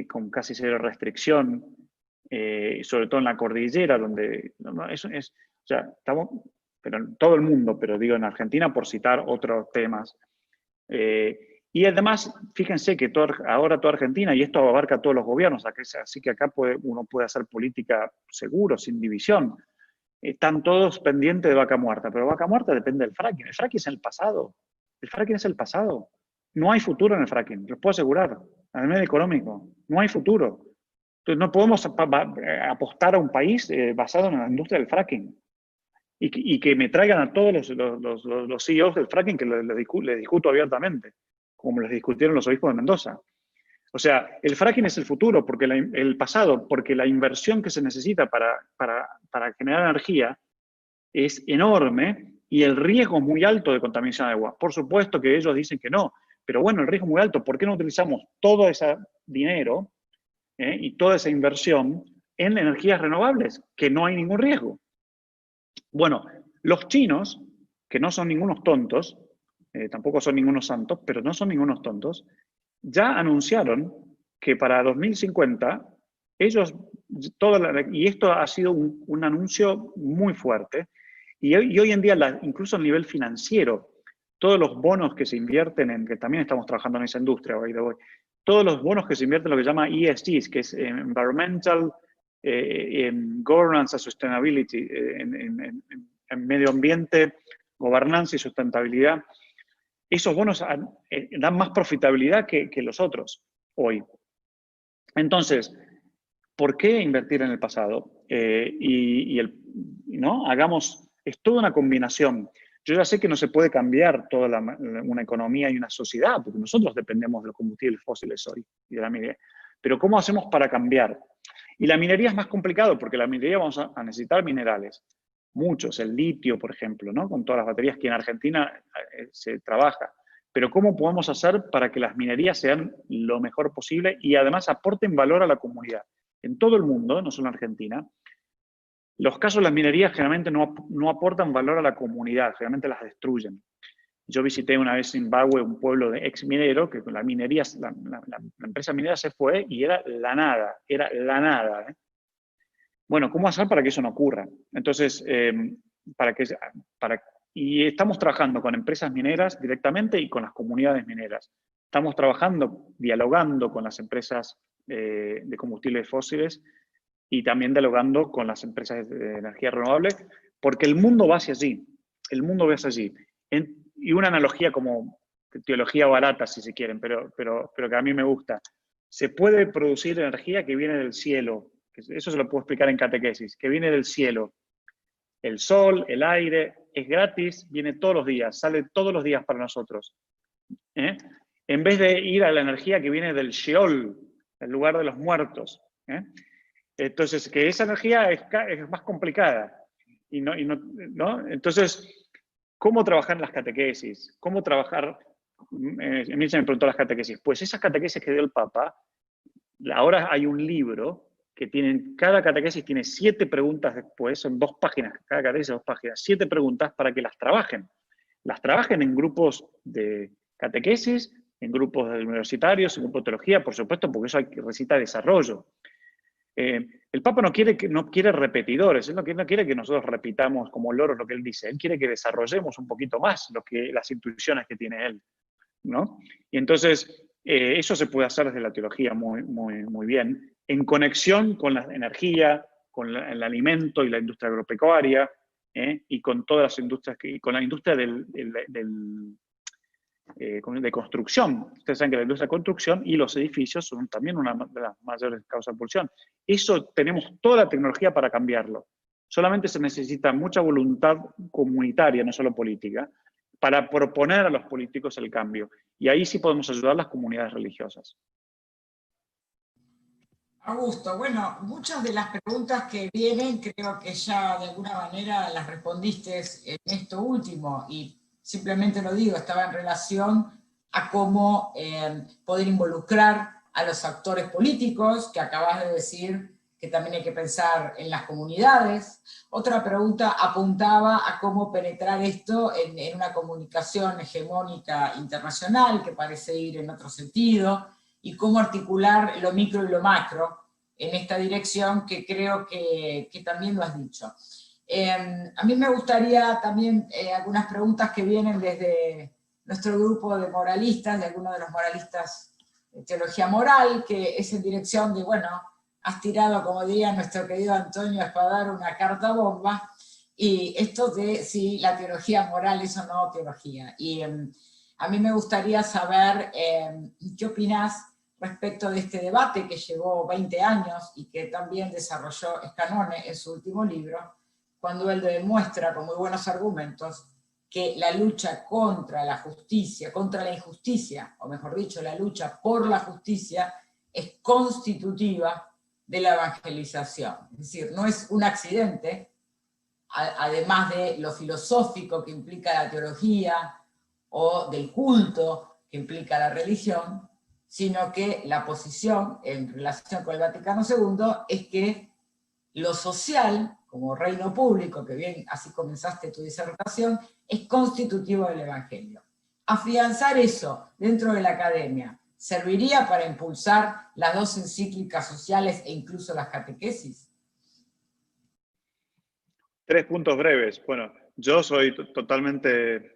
con casi cero restricción, sobre todo en la cordillera, donde sea, estamos, pero en todo el mundo, pero digo en Argentina por citar otros temas. Y además, fíjense que ahora toda Argentina, y esto abarca a todos los gobiernos, así que acá uno puede hacer política seguro, sin división. Están todos pendientes de Vaca Muerta, pero Vaca Muerta depende del fracking. El fracking es el pasado. El fracking es el pasado. No hay futuro en el fracking, los puedo asegurar. A nivel económico, no hay futuro. Entonces no podemos apostar a un país basado en la industria del fracking. Y que me traigan a todos los CEOs del fracking que les discuto abiertamente, como les discutieron los obispos de Mendoza. O sea, el fracking es el futuro, porque el pasado, porque la inversión que se necesita para generar energía es enorme y el riesgo es muy alto de contaminación de agua. Por supuesto que ellos dicen que no, pero bueno, el riesgo es muy alto. ¿Por qué no utilizamos todo ese dinero y toda esa inversión en energías renovables, que no hay ningún riesgo? Bueno, los chinos, que no son ningunos tontos, tampoco son ningunos santos, pero no son ningunos tontos, ya anunciaron que para 2050 ellos, y esto ha sido un anuncio muy fuerte, y hoy en día, incluso a nivel financiero, todos los bonos que se invierten que también estamos trabajando en esa industria hoy de hoy, todos los bonos que se invierten en lo que se llama ESGs, que es Environmental, Governance and Sustainability, en medio ambiente, gobernanza y sustentabilidad, esos bonos dan más profitabilidad que los otros hoy. Entonces, ¿por qué invertir en el pasado? ¿No? Es toda una combinación. Yo ya sé que no se puede cambiar toda una economía y una sociedad, porque nosotros dependemos de los combustibles fósiles hoy y de la minería. Pero ¿cómo hacemos para cambiar? Y la minería es más complicado, porque la minería vamos a necesitar minerales. Muchos, el litio, por ejemplo, ¿no? Con todas las baterías que en Argentina se trabaja. Pero ¿cómo podemos hacer para que las minerías sean lo mejor posible y además aporten valor a la comunidad? En todo el mundo, no solo en Argentina, los casos de las minerías generalmente no aportan valor a la comunidad, generalmente las destruyen. Yo visité una vez Zimbabue, un pueblo de ex minero, que la minería, la empresa minera se fue y era la nada, ¿eh? Bueno, ¿cómo hacer para que eso no ocurra? Entonces, y estamos trabajando con empresas mineras directamente y con las comunidades mineras. Estamos trabajando, dialogando con las empresas de combustibles fósiles y también dialogando con las empresas de energía renovable, porque el mundo va hacia allí. El mundo va hacia allí. Y una analogía como teología barata, si se quieren, pero que a mí me gusta. Se puede producir energía que viene del cielo. Eso se lo puedo explicar en catequesis, que viene del cielo. El sol, el aire, es gratis, viene todos los días, sale todos los días para nosotros. En vez de ir a la energía que viene del Sheol, el lugar de los muertos. Entonces, que esa energía es más complicada. ¿No? Entonces, ¿cómo trabajar en las catequesis? ¿Cómo trabajar? Emilce me preguntó las catequesis. Pues esas catequesis que dio el Papa, ahora hay un libro que cada catequesis tiene 7 preguntas después, son 2 páginas, cada catequesis 2 páginas, 7 preguntas para que las trabajen. Las trabajen en grupos de catequesis, en grupos universitarios, en grupos de teología, por supuesto, porque eso necesita desarrollo. El Papa no quiere repetidores, él no quiere que nosotros repitamos como loros lo que él dice, él quiere que desarrollemos un poquito más las intuiciones que tiene él, ¿no? Y entonces, eso se puede hacer desde la teología muy, muy, muy bien, en conexión con la energía, con el alimento y la industria agropecuaria, y con todas las industrias, con la industria de construcción. Ustedes saben que la industria de construcción y los edificios son también una de las mayores causas de polución. Eso tenemos toda la tecnología para cambiarlo. Solamente se necesita mucha voluntad comunitaria, no solo política, para proponer a los políticos el cambio. Y ahí sí podemos ayudar a las comunidades religiosas. Augusto, bueno, muchas de las preguntas que vienen creo que ya de alguna manera las respondiste en esto último, y simplemente lo digo, estaba en relación a cómo poder involucrar a los actores políticos, que acabas de decir que también hay que pensar en las comunidades. Otra pregunta apuntaba a cómo penetrar esto en una comunicación hegemónica internacional, que parece ir en otro sentido, y cómo articular lo micro y lo macro en esta dirección, que creo que también lo has dicho. A mí me gustaría también algunas preguntas que vienen desde nuestro grupo de moralistas, de algunos de los moralistas de teología moral, que es en dirección de, bueno, has tirado, como diría nuestro querido Antonio Espadar, una carta bomba, y esto de si la teología moral es o no teología. Y a mí me gustaría saber qué opinás respecto de este debate que llevó 20 años y que también desarrolló Scannone en su último libro, cuando él demuestra con muy buenos argumentos que la lucha contra la justicia, contra la injusticia, o mejor dicho, la lucha por la justicia, es constitutiva de la evangelización. Es decir, no es un accidente, además de lo filosófico que implica la teología, o del culto que implica la religión, sino que la posición en relación con el Vaticano II es que lo social, como reino público, que bien así comenzaste tu disertación, es constitutivo del Evangelio. Afianzar eso dentro de la academia, ¿serviría para impulsar las 2 encíclicas sociales e incluso las catequesis? 3 puntos breves. Bueno, yo soy totalmente...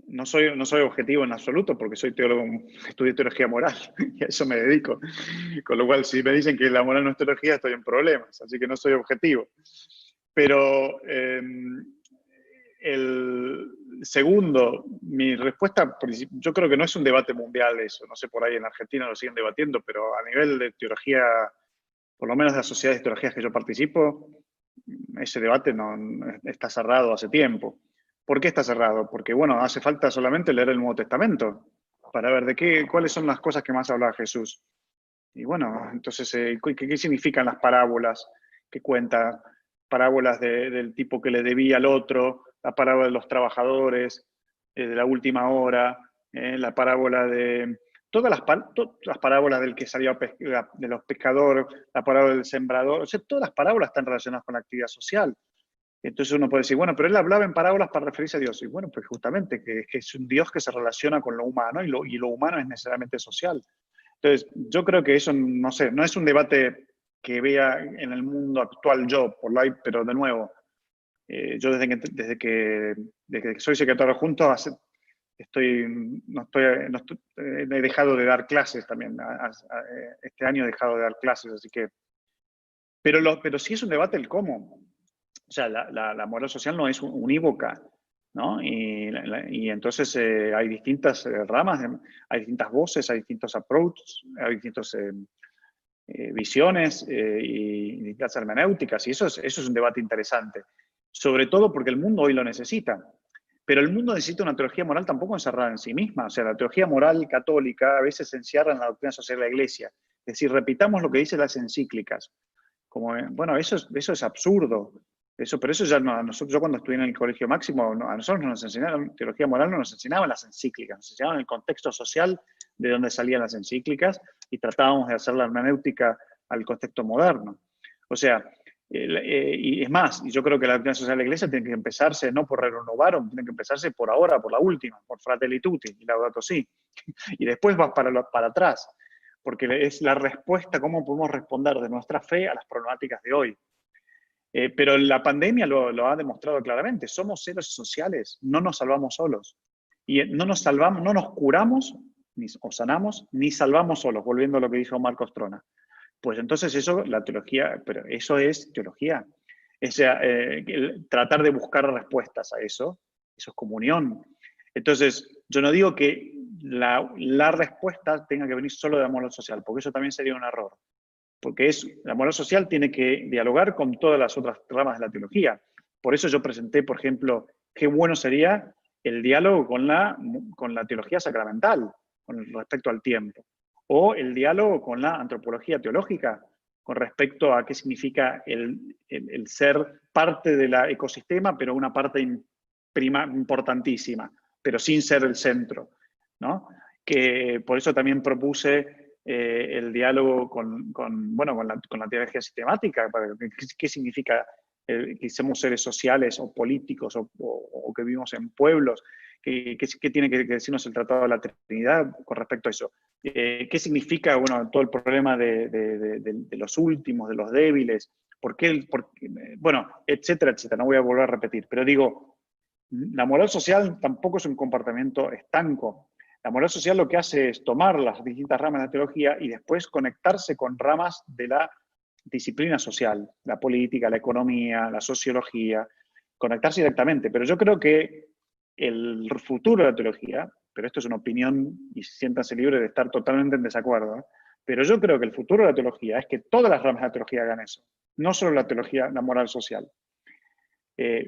No soy objetivo en absoluto porque soy teólogo, estudio teología moral y a eso me dedico. Con lo cual, si me dicen que la moral no es teología, estoy en problemas, así que no soy objetivo. Pero el segundo, mi respuesta, yo creo que no es un debate mundial eso, no sé, por ahí en Argentina lo siguen debatiendo, pero a nivel de teología, por lo menos de las sociedades de teologías que yo participo, ese debate no está cerrado hace tiempo. ¿Por qué está cerrado? Porque, bueno, hace falta solamente leer el Nuevo Testamento para ver cuáles son las cosas que más habla Jesús. Y bueno, entonces, ¿qué significan las parábolas que cuenta? Parábolas del tipo que le debía al otro, la parábola de los trabajadores, de la última hora, la parábola de... Todas las parábolas del que salió de los pescadores, la parábola del sembrador, o sea, todas las parábolas están relacionadas con la actividad social. Entonces uno puede decir, bueno, pero él hablaba en parábolas para referirse a Dios. Y bueno, pues justamente, que es un Dios que se relaciona con lo humano y lo humano es necesariamente social. Entonces, yo creo que eso, no sé, no es un debate que vea en el mundo actual yo, pero de nuevo, yo desde que soy secretario adjunto, he dejado de dar clases también. Este año he dejado de dar clases, así que... Pero sí es un debate el cómo. O sea, la moral social no es unívoca, ¿no? Y entonces hay distintas ramas, hay distintas voces, hay distintos approaches, hay distintas visiones y distintas hermenéuticas, y eso es un debate interesante. Sobre todo porque el mundo hoy lo necesita. Pero el mundo necesita una teología moral tampoco encerrada en sí misma. O sea, la teología moral católica a veces se encierra en la doctrina social de la Iglesia. Es decir, repitamos lo que dicen las encíclicas. Como, bueno, eso es absurdo. Pero eso ya no, yo cuando estudié en el Colegio Máximo, a nosotros no nos enseñaron teología moral, no nos enseñaban las encíclicas, nos enseñaban el contexto social de donde salían las encíclicas y tratábamos de hacer la hermenéutica al contexto moderno. O sea, y es más, y yo creo que la doctrina social de la Iglesia tiene que empezarse no por Rerum Novarum, tiene que empezarse por ahora, por la última, por Fratelli Tutti y Laudato Si. Y después vas para atrás, porque es la respuesta, cómo podemos responder de nuestra fe a las problemáticas de hoy. Pero la pandemia lo ha demostrado claramente. Somos seres sociales, no nos salvamos solos. Y no nos curamos o sanamos, ni salvamos solos, volviendo a lo que dijo Marcos Trona. Pues entonces la teología, pero eso es teología. Tratar de buscar respuestas a eso es comunión. Entonces, yo no digo que la respuesta tenga que venir solo de la moral social, porque eso también sería un error. Porque la moral social tiene que dialogar con todas las otras ramas de la teología. Por eso yo presenté, por ejemplo, qué bueno sería el diálogo con la teología sacramental, con respecto al tiempo, o el diálogo con la antropología teológica, con respecto a qué significa el ser parte del ecosistema, pero una parte importantísima, pero sin ser el centro, ¿no? Que por eso también propuse el diálogo con la teología sistemática, qué significa que somos seres sociales o políticos o que vivimos en pueblos, qué tiene que decirnos el Tratado de la Trinidad con respecto a eso. ¿Qué significa todo el problema de los últimos, de los débiles? bueno, etcétera, etcétera, no voy a volver a repetir, pero digo, la moral social tampoco es un comportamiento estanco. La moral social lo que hace es tomar las distintas ramas de la teología y después conectarse con ramas de la disciplina social, la política, la economía, la sociología, conectarse directamente. Pero yo creo que el futuro de la teología, pero esto es una opinión y siéntanse libres de estar totalmente en desacuerdo, pero yo creo que el futuro de la teología es que todas las ramas de la teología hagan eso, no solo la teología, la moral social.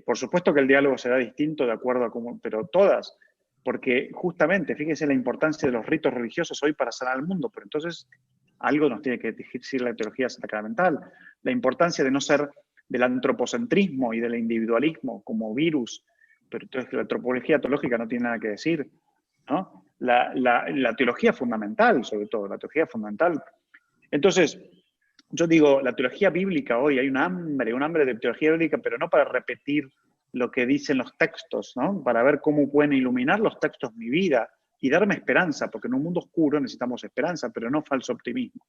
Por supuesto que el diálogo será distinto de acuerdo a cómo, pero todas, porque justamente, fíjense la importancia de los ritos religiosos hoy para sanar al mundo, pero entonces algo nos tiene que decir la teología sacramental, la importancia de no ser del antropocentrismo y del individualismo como virus, pero entonces la antropología teológica no tiene nada que decir, ¿no? La teología fundamental, sobre todo, la teología fundamental. Entonces, yo digo, la teología bíblica hoy, hay un hambre de teología bíblica, pero no para repetir lo que dicen los textos, ¿no? Para ver cómo pueden iluminar los textos mi vida y darme esperanza, porque en un mundo oscuro necesitamos esperanza, pero no falso optimismo.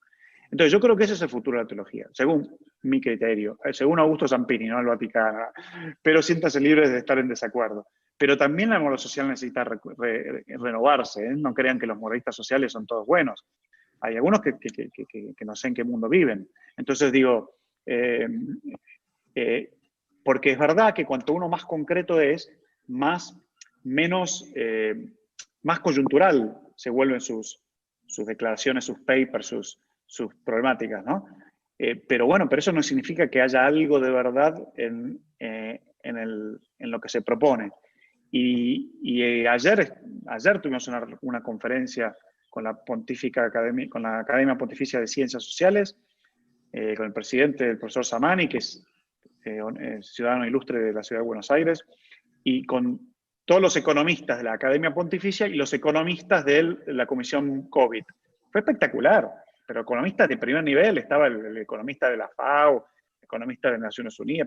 Entonces, yo creo que ese es el futuro de la teología, según mi criterio, según Augusto Zampini, no el Vaticano, pero siéntase libres de estar en desacuerdo. Pero también la moral social necesita renovarse, ¿eh? No crean que los moralistas sociales son todos buenos. Hay algunos que no sé en qué mundo viven. Entonces digo, porque es verdad que cuanto uno más concreto es, más coyuntural se vuelven sus declaraciones, sus papers, sus problemáticas, ¿no? Pero bueno, pero eso no significa que haya algo de verdad en lo que se propone. Y ayer tuvimos una conferencia con la Academia Pontificia de Ciencias Sociales, con el presidente, el profesor Samani, que es ciudadano ilustre de la ciudad de Buenos Aires, y con todos los economistas de la Academia Pontificia y los economistas de la Comisión COVID. Fue espectacular, pero economistas de primer nivel, estaba el economista de la FAO, el economista de Naciones Unidas,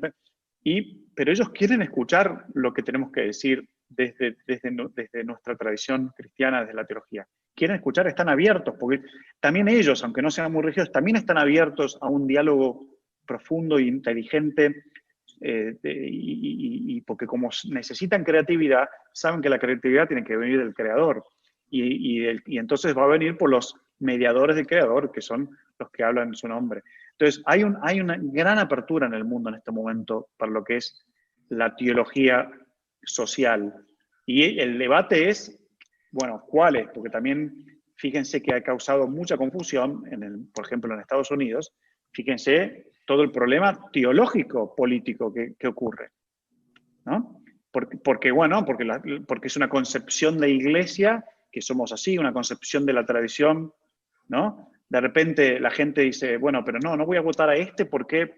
pero ellos quieren escuchar lo que tenemos que decir desde nuestra tradición cristiana, desde la teología. Quieren escuchar, están abiertos, porque también ellos, aunque no sean muy religiosos, también están abiertos a un diálogo profundo e inteligente, y porque como necesitan creatividad, saben que la creatividad tiene que venir del creador, y entonces va a venir por los mediadores del creador, que son los que hablan en su nombre. Entonces, hay una gran apertura en el mundo en este momento para lo que es la teología social. Y el debate es, bueno, ¿cuáles? Porque también, fíjense que ha causado mucha confusión, por ejemplo, en Estados Unidos, fíjense todo el problema teológico político que ocurre, ¿no? Porque es una concepción de iglesia, que somos así, una concepción de la tradición, ¿no? De repente la gente dice, bueno, pero no voy a votar a este porque,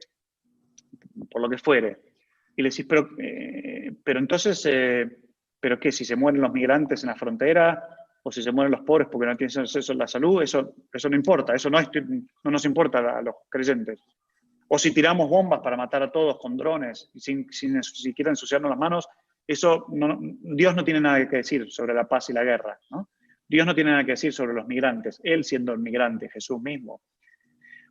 por lo que fuere. Y le decís, pero entonces, ¿pero qué? Si se mueren los migrantes en la frontera, o si se mueren los pobres porque no tienen acceso a la salud, eso no importa, eso no nos importa a los creyentes. O si tiramos bombas para matar a todos con drones, sin siquiera ensuciarnos las manos, Dios no tiene nada que decir sobre la paz y la guerra, ¿no? Dios no tiene nada que decir sobre los migrantes, Él siendo el migrante, Jesús mismo.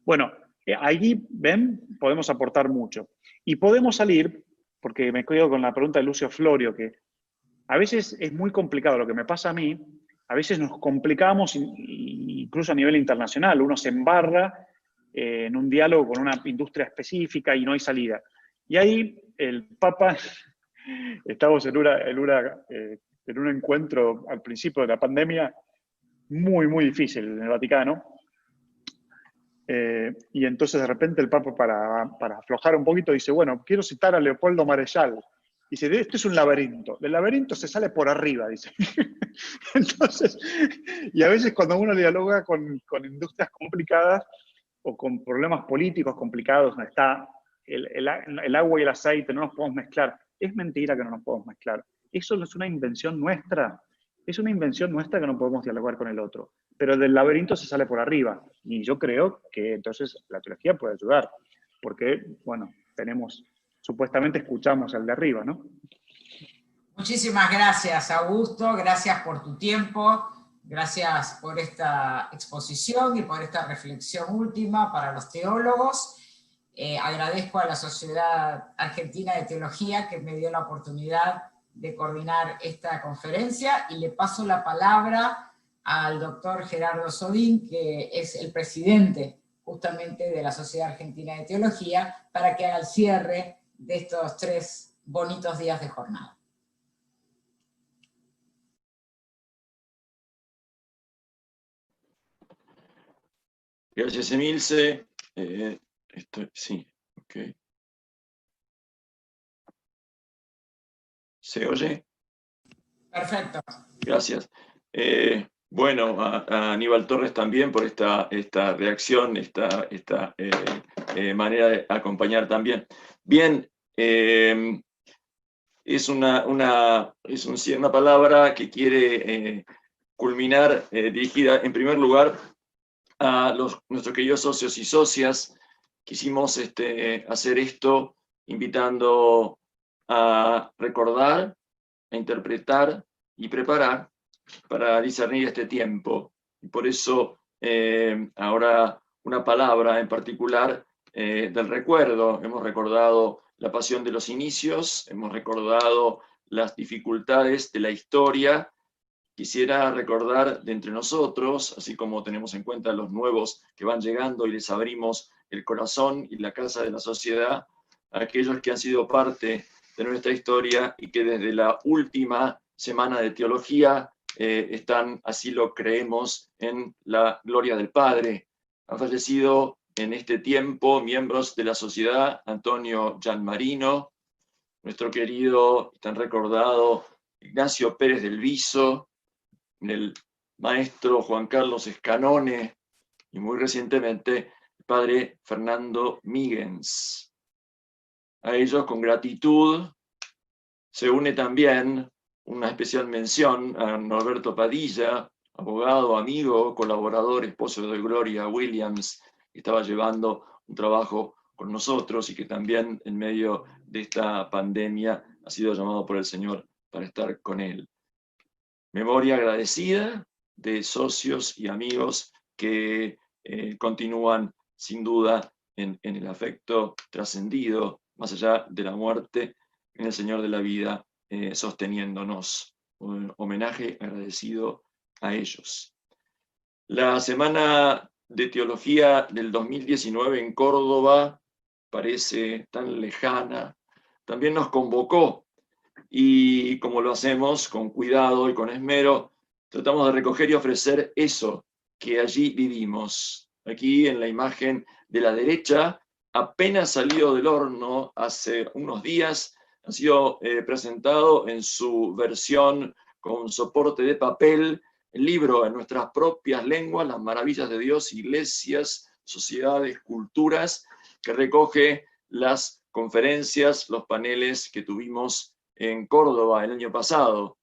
Bueno, ahí, ven, podemos aportar mucho. Y podemos salir, porque me quedo con la pregunta de Lucio Florio, que a veces es muy complicado lo que me pasa a mí, a veces nos complicamos incluso a nivel internacional, uno se embarra en un diálogo con una industria específica y no hay salida. Y ahí el Papa, estamos en un encuentro al principio de la pandemia muy, muy difícil en el Vaticano, y entonces de repente el Papa para aflojar un poquito dice, bueno, quiero citar a Leopoldo Marechal. Dice, este es un laberinto, del laberinto se sale por arriba, dice. Entonces, y a veces cuando uno dialoga con industrias complicadas o con problemas políticos complicados, donde está el agua y el aceite, no nos podemos mezclar. Es mentira que no nos podemos mezclar. Eso es una invención nuestra. Es una invención nuestra que no podemos dialogar con el otro. Pero del laberinto se sale por arriba. Y yo creo que entonces la teología puede ayudar. Porque, bueno, supuestamente escuchamos al de arriba, ¿no? Muchísimas gracias, Augusto. Gracias por tu tiempo. Gracias por esta exposición y por esta reflexión última para los teólogos. Agradezco a la Sociedad Argentina de Teología que me dio la oportunidad de coordinar esta conferencia y le paso la palabra al doctor Gerardo Sodín, que es el presidente justamente de la Sociedad Argentina de Teología, para que haga el cierre de estos 3 bonitos días de jornada. Gracias, Emilce. Sí, ok. ¿Se oye? Perfecto. Gracias. Bueno, a Aníbal Torres también por esta reacción, esta manera de acompañar también. Bien, es una palabra que quiere culminar, dirigida en primer lugar a nuestros queridos socios y socias. Quisimos hacer esto invitando a recordar, a interpretar y preparar para discernir este tiempo. Y por eso ahora una palabra en particular del recuerdo. Hemos recordado la pasión de los inicios, hemos recordado las dificultades de la historia. Quisiera recordar de entre nosotros, así como tenemos en cuenta los nuevos que van llegando y les abrimos el corazón y la casa de la sociedad, a aquellos que han sido parte de nuestra historia y que desde la última semana de teología están, así lo creemos, en la gloria del Padre. Han fallecido en este tiempo miembros de la sociedad: Antonio Gianmarino, nuestro querido y tan recordado Ignacio Pérez del Viso, el maestro Juan Carlos Escanone y muy recientemente el padre Fernando Míguens. A ellos, con gratitud, se une también una especial mención a Norberto Padilla, abogado, amigo, colaborador, esposo de Gloria Williams, que estaba llevando un trabajo con nosotros y que también en medio de esta pandemia ha sido llamado por el Señor para estar con él. Memoria agradecida de socios y amigos que continúan sin duda en el afecto trascendido, más allá de la muerte, en el Señor de la vida, sosteniéndonos. Un homenaje agradecido a ellos. La Semana de Teología del 2019 en Córdoba parece tan lejana, también nos convocó. Y como lo hacemos con cuidado y con esmero, tratamos de recoger y ofrecer eso que allí vivimos. Aquí en la imagen de la derecha, apenas salido del horno hace unos días, ha sido presentado en su versión con soporte de papel, el libro en nuestras propias lenguas, Las maravillas de Dios, iglesias, sociedades, culturas, que recoge las conferencias, los paneles que tuvimos en Córdoba el año pasado.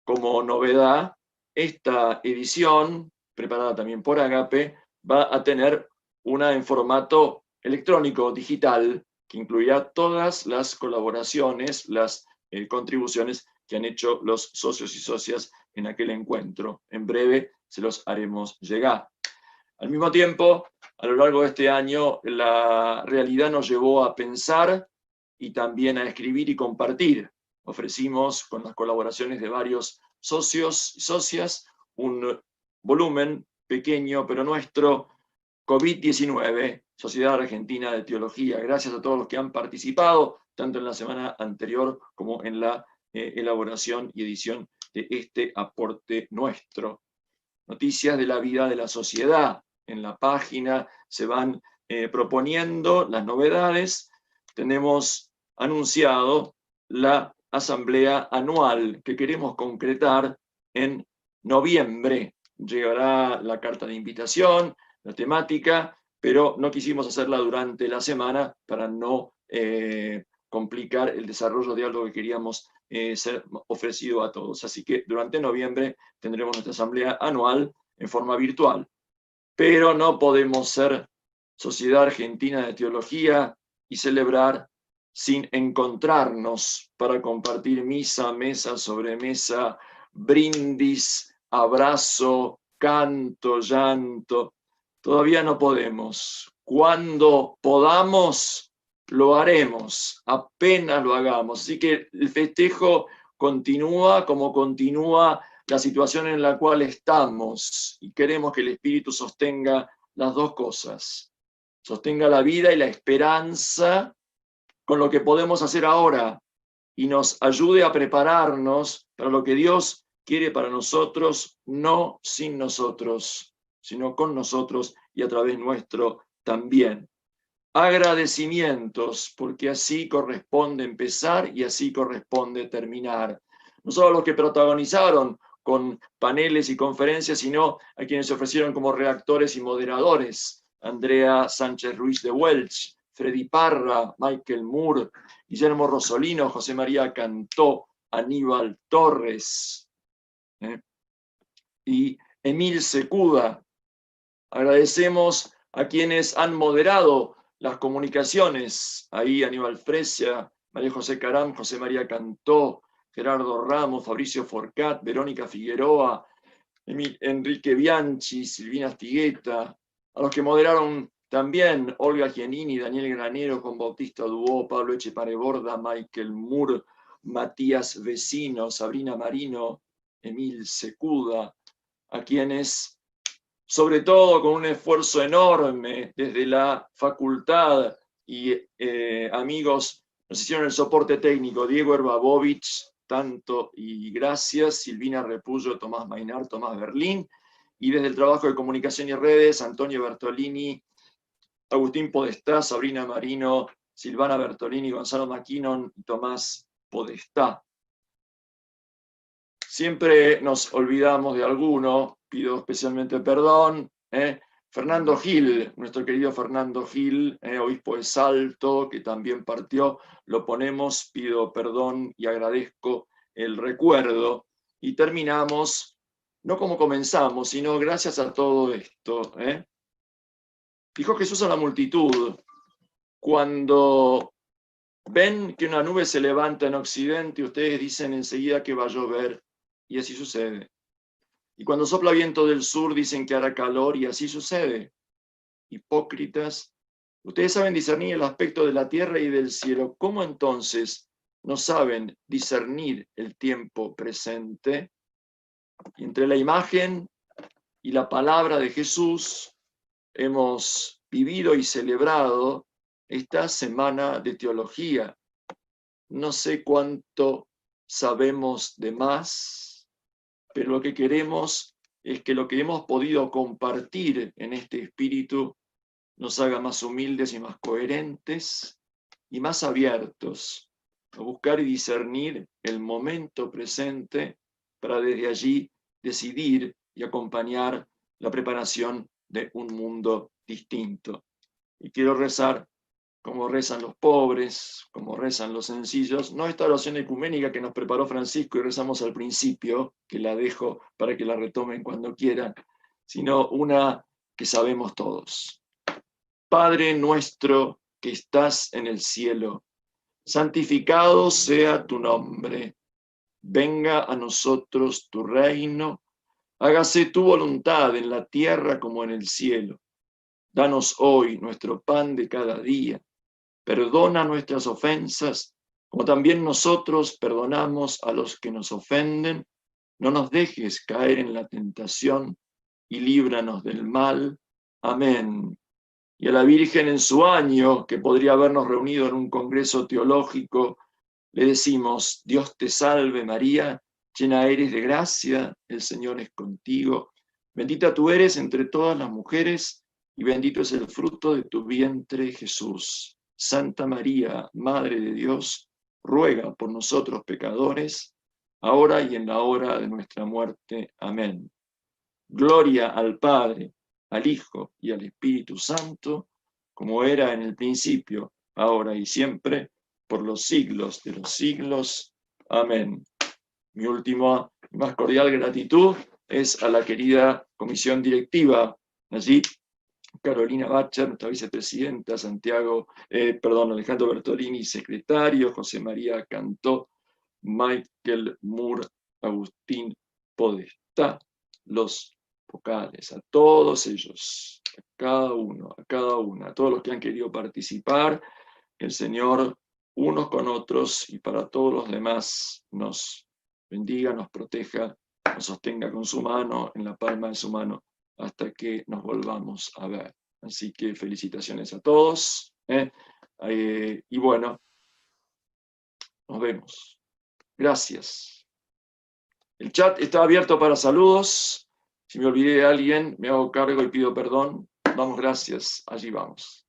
Como novedad, esta edición, preparada también por Agape, va a tener una en formato electrónico, digital, que incluirá todas las colaboraciones, las contribuciones que han hecho los socios y socias en aquel encuentro. En breve se los haremos llegar. Al mismo tiempo, a lo largo de este año, la realidad nos llevó a pensar y también a escribir y compartir. Ofrecimos, con las colaboraciones de varios socios y socias, un volumen pequeño pero nuestro, COVID-19, Sociedad Argentina de Teología. Gracias a todos los que han participado, tanto en la semana anterior como en la elaboración y edición de este aporte nuestro. Noticias de la vida de la sociedad. En la página se van proponiendo las novedades. Tenemos anunciado la asamblea anual que queremos concretar en noviembre. Llegará la carta de invitación, la temática, pero no quisimos hacerla durante la semana para no complicar el desarrollo de algo que queríamos ser ofrecido a todos. Así que durante noviembre tendremos nuestra asamblea anual en forma virtual. Pero no podemos ser Sociedad Argentina de Teología y celebrar sin encontrarnos para compartir misa, mesa, sobremesa, brindis, abrazo, canto, llanto. Todavía no podemos. Cuando podamos, lo haremos, apenas lo hagamos. Así que el festejo continúa como continúa la situación en la cual estamos, y queremos que el Espíritu sostenga las dos cosas. Sostenga la vida y la esperanza con lo que podemos hacer ahora, y nos ayude a prepararnos para lo que Dios quiere para nosotros, no sin nosotros, sino con nosotros y a través nuestro también. Agradecimientos, porque así corresponde empezar y así corresponde terminar. No solo a los que protagonizaron con paneles y conferencias, sino a quienes se ofrecieron como redactores y moderadores. Andrea Sánchez Ruiz de Welch, Freddy Parra, Michael Moore, Guillermo Rosolino, José María Cantó, Aníbal Torres y Emil Secuda. Agradecemos a quienes han moderado las comunicaciones, ahí Aníbal Fresia, María José Caram, José María Cantó, Gerardo Ramos, Fabricio Forcat, Verónica Figueroa, Enrique Bianchi, Silvina Astigueta, a los que moderaron también Olga Giannini, Daniel Granero, Juan Bautista Duó, Pablo Echepareborda, Michael Moore, Matías Vecino, Sabrina Marino, Emil Secuda, a quienes, sobre todo con un esfuerzo enorme desde la facultad y amigos, nos hicieron el soporte técnico, Diego Herbabovich, tanto y gracias, Silvina Repullo, Tomás Mainar, Tomás Berlín, y desde el trabajo de comunicación y redes, Antonio Bertolini, Agustín Podestá, Sabrina Marino, Silvana Bertolini, Gonzalo McKinnon y Tomás Podestá. Siempre nos olvidamos de alguno, pido especialmente perdón. Fernando Gil, nuestro querido Fernando Gil, obispo de Salto, que también partió, lo ponemos, pido perdón y agradezco el recuerdo. Y terminamos, no como comenzamos, sino gracias a todo esto. Dijo Jesús a la multitud, cuando ven que una nube se levanta en occidente, ustedes dicen enseguida que va a llover, y así sucede. Y cuando sopla viento del sur, dicen que hará calor, y así sucede. Hipócritas, ustedes saben discernir el aspecto de la tierra y del cielo. ¿Cómo entonces no saben discernir el tiempo presente? Y entre la imagen y la palabra de Jesús hemos vivido y celebrado esta semana de teología. No sé cuánto sabemos de más, pero lo que queremos es que lo que hemos podido compartir en este espíritu nos haga más humildes y más coherentes y más abiertos a buscar y discernir el momento presente para desde allí decidir y acompañar la preparación de un mundo distinto. Y quiero rezar como rezan los pobres, como rezan los sencillos, no esta oración ecuménica que nos preparó Francisco y rezamos al principio, que la dejo para que la retomen cuando quieran, sino una que sabemos todos. Padre nuestro que estás en el cielo, santificado sea tu nombre, venga a nosotros tu reino, hágase tu voluntad en la tierra como en el cielo. Danos hoy nuestro pan de cada día. Perdona nuestras ofensas, como también nosotros perdonamos a los que nos ofenden. No nos dejes caer en la tentación y líbranos del mal. Amén. Y a la Virgen en su año, que podría habernos reunido en un congreso teológico, le decimos: Dios te salve María, llena eres de gracia, el Señor es contigo. Bendita tú eres entre todas las mujeres, y bendito es el fruto de tu vientre, Jesús. Santa María, Madre de Dios, ruega por nosotros pecadores, ahora y en la hora de nuestra muerte. Amén. Gloria al Padre, al Hijo y al Espíritu Santo, como era en el principio, ahora y siempre, por los siglos de los siglos. Amén. Mi última y más cordial gratitud es a la querida comisión directiva, allí Carolina Bacher, nuestra vicepresidenta, Alejandro Bertolini, secretario, José María Cantó, Michael Moore, Agustín Podestá, los vocales, a todos ellos. a cada uno, a cada una, a todos los que han querido participar. El Señor, unos con otros y para todos los demás, nos bendiga, nos proteja, nos sostenga con su mano, en la palma de su mano, hasta que nos volvamos a ver. Así que felicitaciones a todos. Y bueno, nos vemos. Gracias. El chat está abierto para saludos. Si me olvidé de alguien, me hago cargo y pido perdón. Damos gracias. Allí vamos.